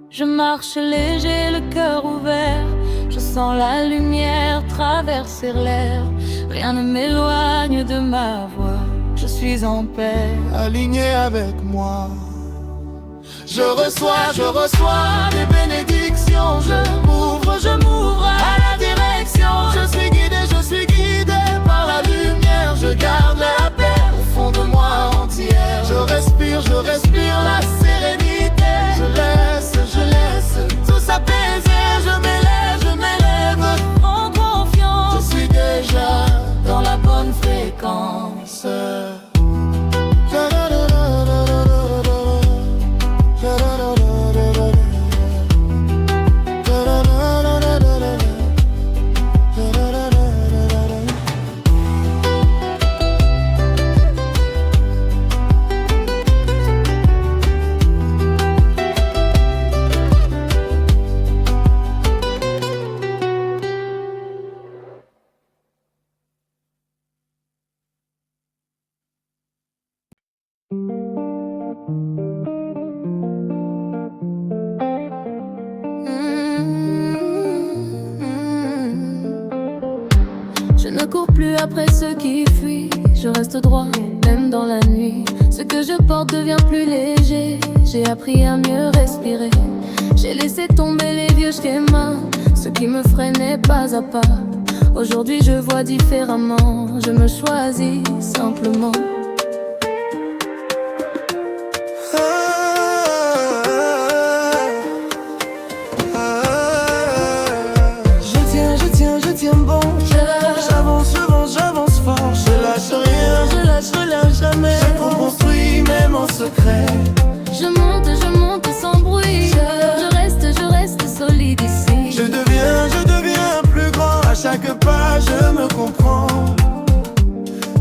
Speaker 3: Je marche léger, le cœur ouvert. Je sens la lumière traverser l'air. Rien ne m'éloigne de ma voix. Je suis en paix,
Speaker 2: Aligné avec moi. Je reçois des bénédictions. Je m'ouvre à la direction. Je suis guidé par la lumière. Je garde la paix au fond de moi entière. Je respire la sérénité. Je laisse tout s'apaiser. Je m'élève
Speaker 3: en confiance.
Speaker 2: Je suis déjà
Speaker 3: dans la bonne fréquence. Je ne cours plus après ceux qui fuient. Je reste droit, même dans la nuit. Ce que je porte devient plus léger. J'ai appris à mieux respirer. J'ai laissé tomber les vieux schémas, ce qui me freinait pas à pas. Aujourd'hui je vois différemment. Je me choisis simplement.
Speaker 2: Je tiens bon. J'avance fort. Je lâche rien jamais. Je construis même en secret.
Speaker 3: Je monte sans bruit. Je reste solide ici.
Speaker 2: Je deviens plus grand. À chaque pas je me comprends.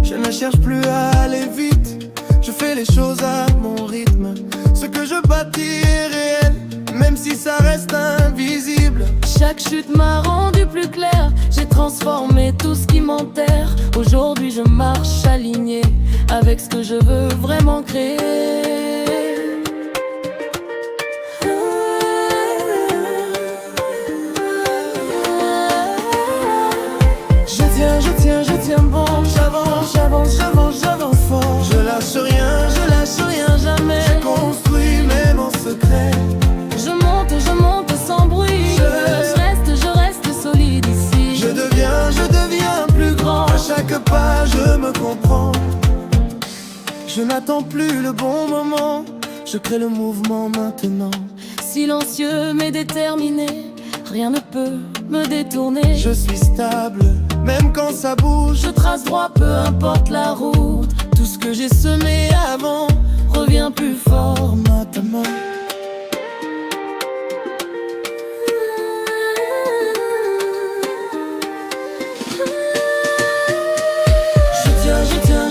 Speaker 2: Je ne cherche plus à aller vite. Je fais les choses à mon rythme. Ce que je bâtis est réel, même si ça reste invisible.
Speaker 3: Chaque chute m'a rendu plus clair. J'ai transformé tout ce qui m'enterre. Aujourd'hui je marche aligné avec ce que je veux vraiment créer. Je tiens bon. J'avance fort.
Speaker 2: Je lâche rien
Speaker 3: jamais.
Speaker 2: Je construis même en secret.
Speaker 3: Je monte sans bruit. Je reste solide ici.
Speaker 2: Je deviens plus grand. À chaque pas je me comprends. Je n'attends plus le bon moment. Je crée le mouvement maintenant.
Speaker 3: Silencieux mais déterminé, rien ne peut me détourner.
Speaker 2: Je suis stable, même quand ça bouge.
Speaker 3: Je trace droit, peu importe la route.
Speaker 2: Tout ce que j'ai semé avant
Speaker 3: revient plus fort
Speaker 2: maintenant.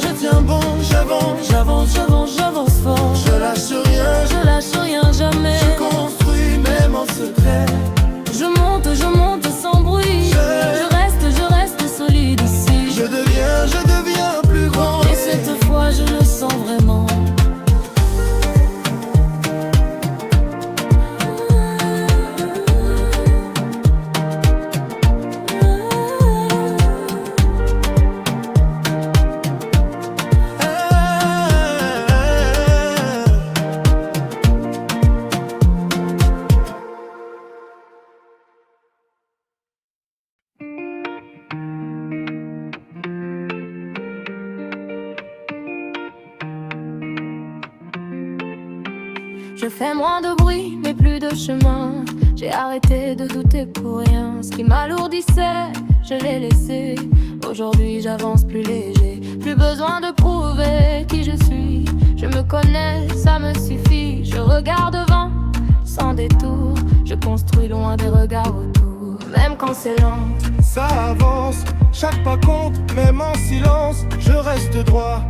Speaker 2: Je tiens bon.
Speaker 3: J'avance fort.
Speaker 2: Je lâche rien
Speaker 3: jamais.
Speaker 2: Je construis même en secret.
Speaker 3: Je monte sans bruit. Je reste solide ici.
Speaker 2: Je deviens plus grand.
Speaker 3: Et cette fois je le sens vraiment. Je fais moins de bruit, mais plus de chemin. J'ai arrêté de douter pour rien. Ce qui m'alourdissait, je l'ai laissé. Aujourd'hui j'avance plus léger. Plus besoin de prouver qui je suis. Je me connais, ça me suffit. Je regarde devant, sans détour. Je construis loin des regards autour. Même quand c'est lent,
Speaker 2: ça avance, chaque pas compte, même en silence. Je reste droit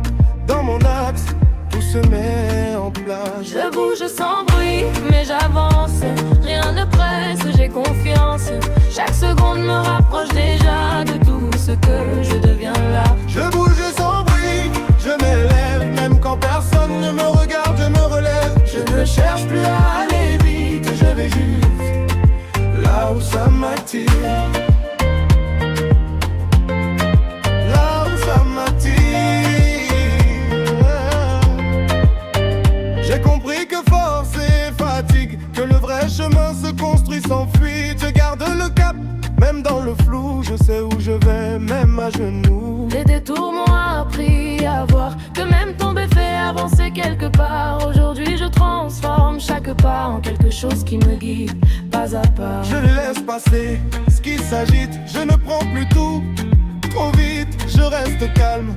Speaker 2: dans mon axe. Tout se met en place.
Speaker 3: Je bouge sans bruit, mais j'avance. Rien ne presse, j'ai confiance. Chaque seconde me rapproche déjà de tout ce que je deviens là.
Speaker 2: Je bouge sans bruit, je m'élève. Même quand personne ne me regarde, je me relève. Je ne cherche plus à aller vite, je vais juste là où ça m'attire. Là où ça m'attire. J'ai compris que force et fatigue, que le vrai chemin se construit sans fuite. Je garde le cap, même dans le flou. Je sais où je vais, même à genoux.
Speaker 3: Les détours m'ont appris à voir que même tomber fait avancer quelque part. Aujourd'hui je transforme chaque pas en quelque chose qui me guide, pas à pas.
Speaker 2: Je laisse passer ce qui s'agite. Je ne prends plus tout trop vite. Je reste calme,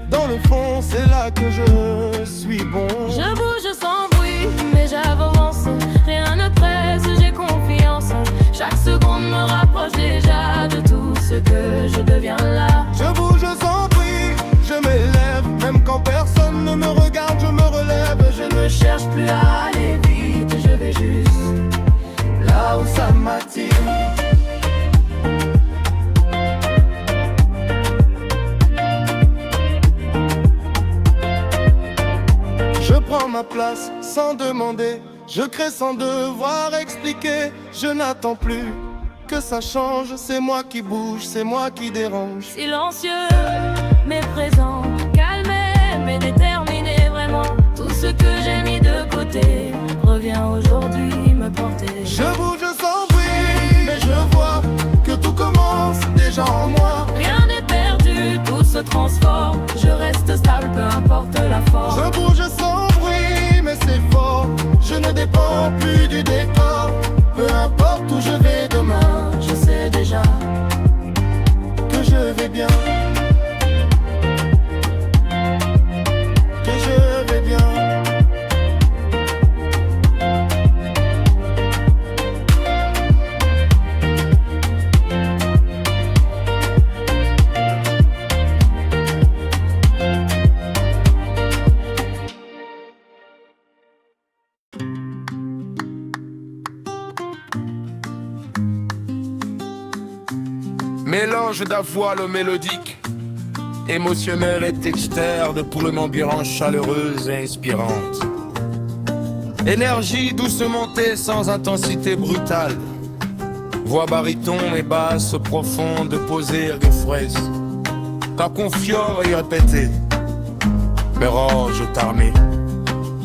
Speaker 2: dans le fond c'est là que je suis bon.
Speaker 3: Je bouge sans bruit, mais j'avance. Rien ne presse, j'ai confiance. Chaque seconde me rapproche déjà de tout ce que je deviens là.
Speaker 2: Je bouge sans bruit, je m'élève. Même quand personne ne me regarde, je me relève.
Speaker 3: Je ne cherche plus à aller vite, je vais juste
Speaker 2: là où ça m'attire. Je prends ma place sans demander. Je crée sans devoir expliquer. Je n'attends plus que ça change. C'est moi qui bouge, c'est moi qui dérange.
Speaker 3: Silencieux, mais présent. Calmé, mais déterminé vraiment. Tout ce que j'ai mis de côté revient aujourd'hui me porter.
Speaker 2: Je bouge sans bruit, mais je vois que tout commence déjà en moi.
Speaker 3: Rien n'est perdu, tout se transforme. Je reste stable, peu importe la forme.
Speaker 2: Je bouge sans bruit, mais c'est fort. Je ne dépends plus du décor. Peu importe où je vais demain,
Speaker 3: je sais déjà
Speaker 2: que je vais bien.
Speaker 1: Mélange d'avoine mélodique, émotionnelle et textaire, de pour ambiance chaleureuse et inspirante. Énergie douce montée sans intensité brutale. Voix baryton et basse profonde, posée et fraise. Ta confiore et répétée. Bérange t'armée,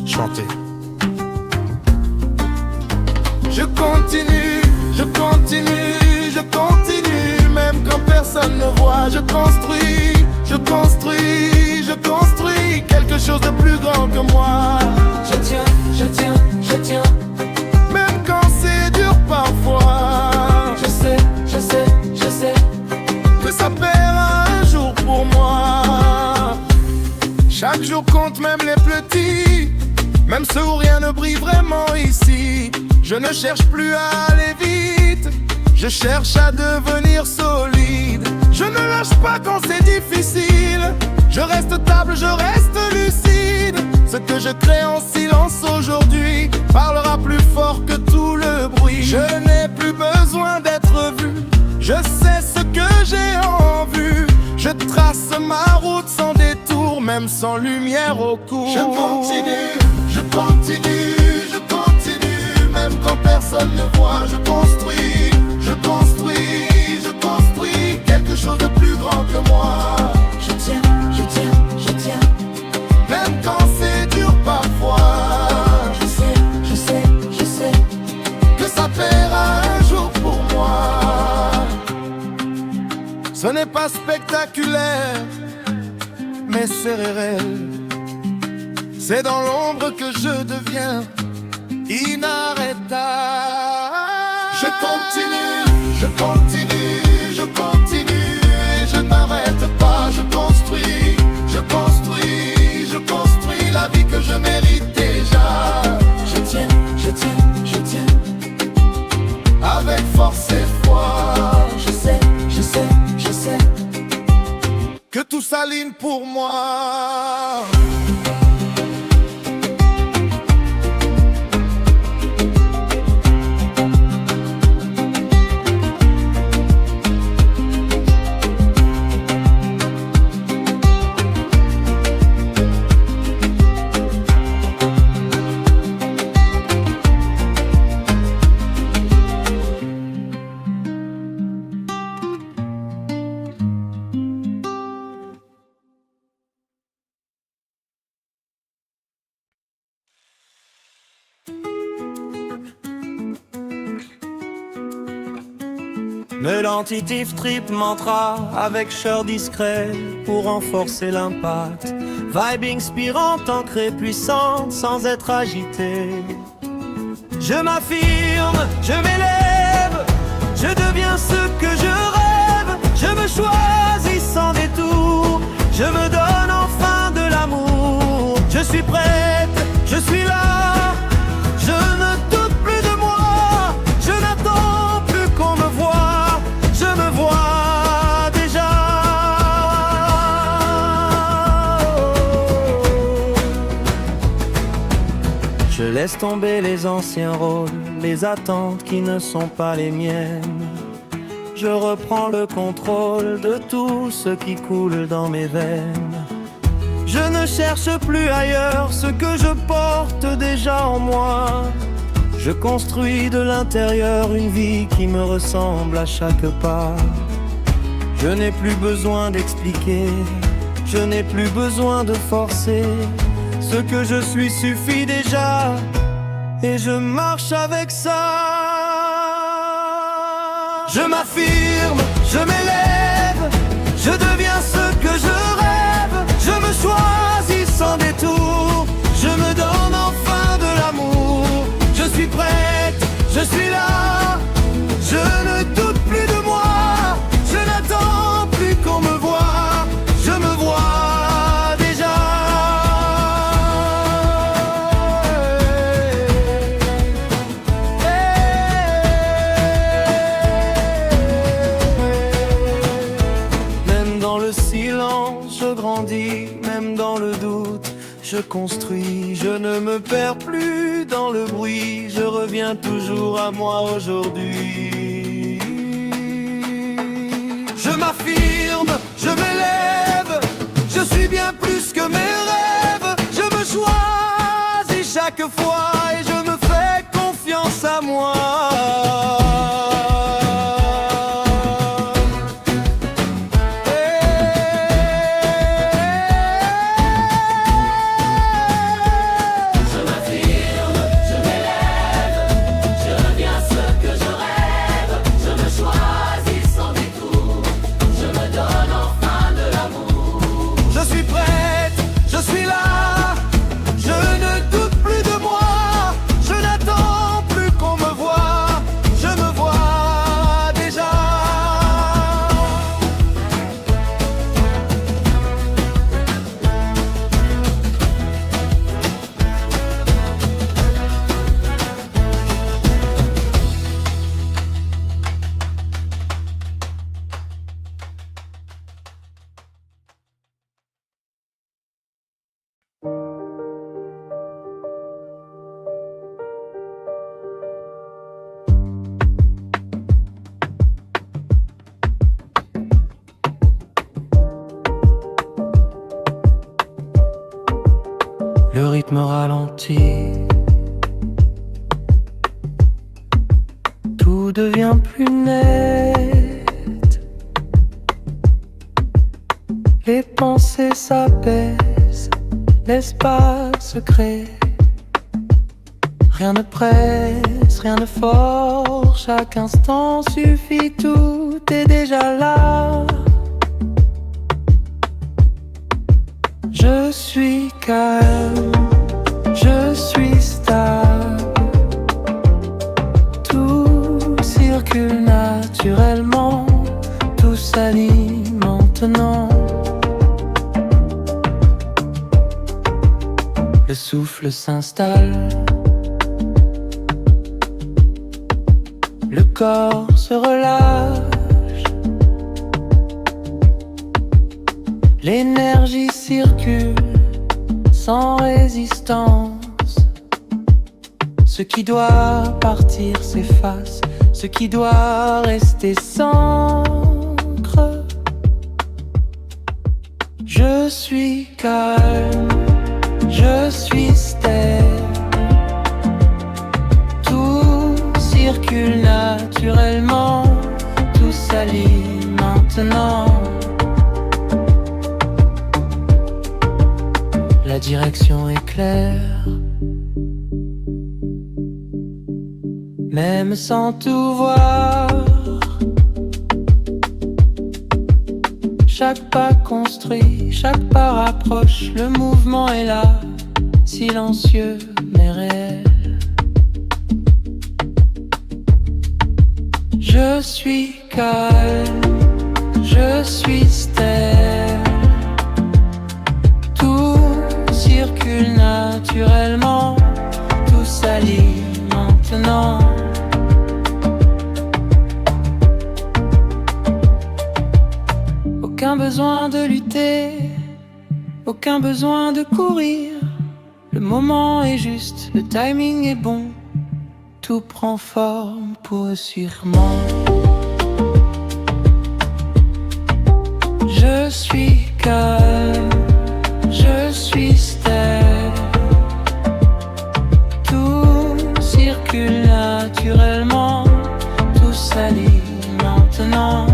Speaker 1: chanter. Je continue, je continue, je continue, même quand personne ne voit. Je construis, je construis, je construis quelque chose de plus grand que moi.
Speaker 3: Je tiens, je tiens, je tiens.
Speaker 1: Même quand c'est dur parfois.
Speaker 3: Je sais, je sais, je sais.
Speaker 1: Que ça paiera un jour pour moi. Chaque jour compte, même les petits, même ceux où rien ne brille vraiment ici. Je ne cherche plus à aller vite, je cherche à devenir solide. Je ne lâche pas quand c'est difficile, je reste stable, je reste lucide. Ce que je crée en silence aujourd'hui parlera plus fort que tout le bruit. Je n'ai plus besoin d'être vu, je sais ce que j'ai en vue. Je trace ma route sans détour, même sans lumière au cours. Je continue, je continue, je continue, même quand personne ne voit. Je construis, je construis, je construis quelque chose de plus grand que moi.
Speaker 3: Je tiens, je tiens, je tiens.
Speaker 1: Même quand c'est dur parfois.
Speaker 3: Je sais, je sais, je sais.
Speaker 1: Que ça paiera un jour pour moi. Ce n'est pas spectaculaire, mais c'est réel. C'est dans l'ombre que je deviens inarrêtable. Je continue, je continue, je continue, et je n'arrête pas. Je construis, je construis, je construis la vie que je mérite déjà.
Speaker 3: Je tiens, je tiens, je tiens.
Speaker 1: Avec force et foi.
Speaker 3: Je sais, je sais, je sais.
Speaker 1: Que tout s'aligne pour moi.
Speaker 4: Le lentitif trip mantra avec cheur discret pour renforcer l'impact. Vibe inspirante, ancrée, puissante sans être agitée. Je m'affirme, je m'élève, je deviens ce que je rêve. Je me choisis sans détour, je me donne enfin de l'amour. Je suis prête, je suis là, je ne doute plus de moi. Je n'attends plus qu'on me voie, je me vois déjà. Je laisse tomber les anciens rôles, les attentes qui ne sont pas les miennes. Je reprends le contrôle de tout ce qui coule dans mes veines. Je ne cherche plus ailleurs ce que je porte déjà en moi. Je construis de l'intérieur une vie qui me ressemble à chaque pas. Je n'ai plus besoin d'expliquer, je n'ai plus besoin de forcer. Ce que je suis suffit déjà, et je marche avec ça. Je m'affirme, je m'élève, je deviens ce que je rêve. Je me choisis sans détour, je me donne enfin de l'amour. Je suis prête, je suis là, je ne doute plus de moi. Je n'attends plus qu'on me voie, je me vois déjà. Même dans le silence, je grandis, même dans le doute, je construis. Je ne me perds plus dans le bruit, je reviens toujours à moi aujourd'hui.
Speaker 2: je m'affirme, je m'élève. Je suis bien plus que mes rêves. Je me choisis chaque fois et je me fais confiance à moi.
Speaker 4: Le rythme ralentit, tout devient plus net. Les pensées s'apaisent, l'espace se crée. Rien ne presse, rien ne force, chaque instant suffit, tout est déjà là. Je suis calme, je suis stable. Tout circule naturellement, tout s'aligne maintenant. Le souffle s'installe, le corps se relâche. L'énergie circule sans résistance. Ce qui doit partir s'efface, ce qui doit rester s'ancre. Je suis calme, je suis stable. Tout circule naturellement, tout s'aligne maintenant. La direction est claire, même sans tout voir. Chaque pas construit, chaque pas rapproche. Le mouvement est là, silencieux mais réel. Je suis calme, je suis stable. Tout circule naturellement, tout s'aligne maintenant. Aucun besoin de lutter, aucun besoin de courir. Le moment est juste, le timing est bon. Tout prend forme pour eux sûrement. Je suis calme, je suis stable. Tout circule naturellement, tout s'aligne maintenant.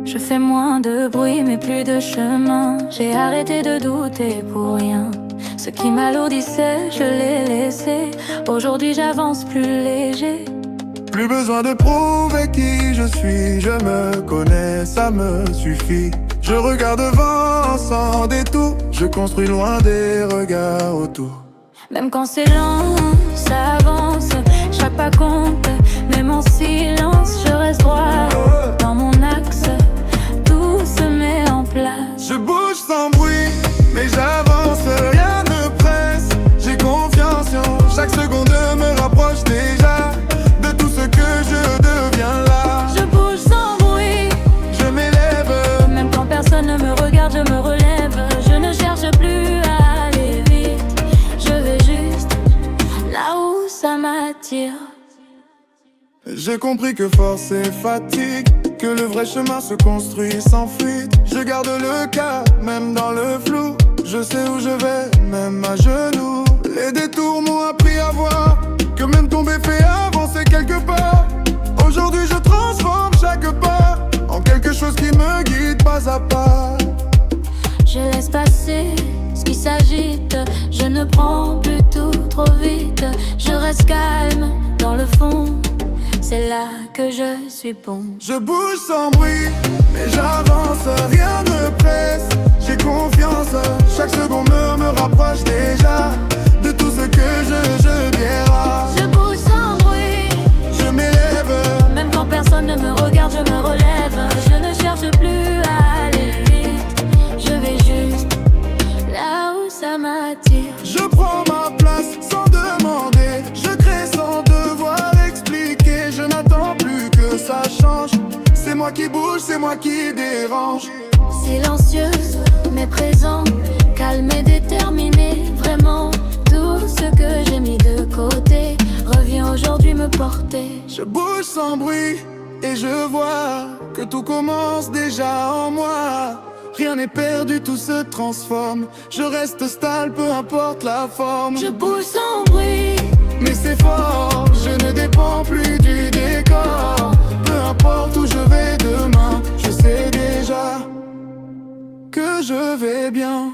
Speaker 3: Je fais moins de bruit mais plus de chemin. J'ai arrêté de douter pour rien. Ce qui m'alourdissait, je l'ai laissé. Aujourd'hui j'avance plus léger.
Speaker 5: Plus besoin de prouver qui je suis, je me connais, ça me suffit. Je regarde devant sans détour, je construis loin des regards autour.
Speaker 3: Même quand c'est lent, ça avance, je pas compte, même en silence, je reste droit dans mon axe, tout se met en place.
Speaker 5: Je bouge sans bruit, mais j'avance, rien ne presse. J'ai confiance en chaque seconde, me rapproche déjà de tout ce que je deviens là.
Speaker 3: Je bouge sans bruit,
Speaker 5: Je m'élève,
Speaker 3: même quand personne ne me regarde, je me relève. Je ne cherche plus à aller vite, je vais juste là où ça m'attire.
Speaker 5: j'ai compris que force et fatigue, que le vrai chemin se construit sans fuite. Je garde le cap, même dans le flou. Je sais où je vais, même à genoux. Les détours m'ont appris à voir que même tomber fait avancer quelque part. Aujourd'hui je transforme chaque pas en quelque chose qui me guide pas à pas.
Speaker 3: Je laisse passer ce qui s'agite, je ne prends plus tout trop vite. Je reste calme dans le fond, c'est là que je suis bon.
Speaker 5: Je bouge sans bruit, mais j'avance, rien ne presse. J'ai confiance, chaque seconde me rapproche déjà de tout ce que je verrai.
Speaker 3: Je bouge sans bruit,
Speaker 5: Je m'élève,
Speaker 3: même quand personne ne me regarde, je me relève. Je ne cherche plus à aller vite, je vais juste là où ça m'attire.
Speaker 5: je prends ma place sans demander. Je crée sans devoir expliquer. Je n'attends plus que ça change. C'est moi qui bouge, c'est moi qui dérange.
Speaker 3: Silencieuse mais présent, calme et déterminée. Vraiment, tout ce que j'ai mis de côté revient aujourd'hui me porter.
Speaker 5: Je bouge sans bruit et je vois que tout commence déjà en moi. Rien n'est perdu, tout se transforme. Je reste stable, peu importe la forme.
Speaker 3: Je bouge sans bruit,
Speaker 5: Mais c'est fort, je ne dépends plus du décor. Peu importe où je vais demain, je sais déjà que je vais bien.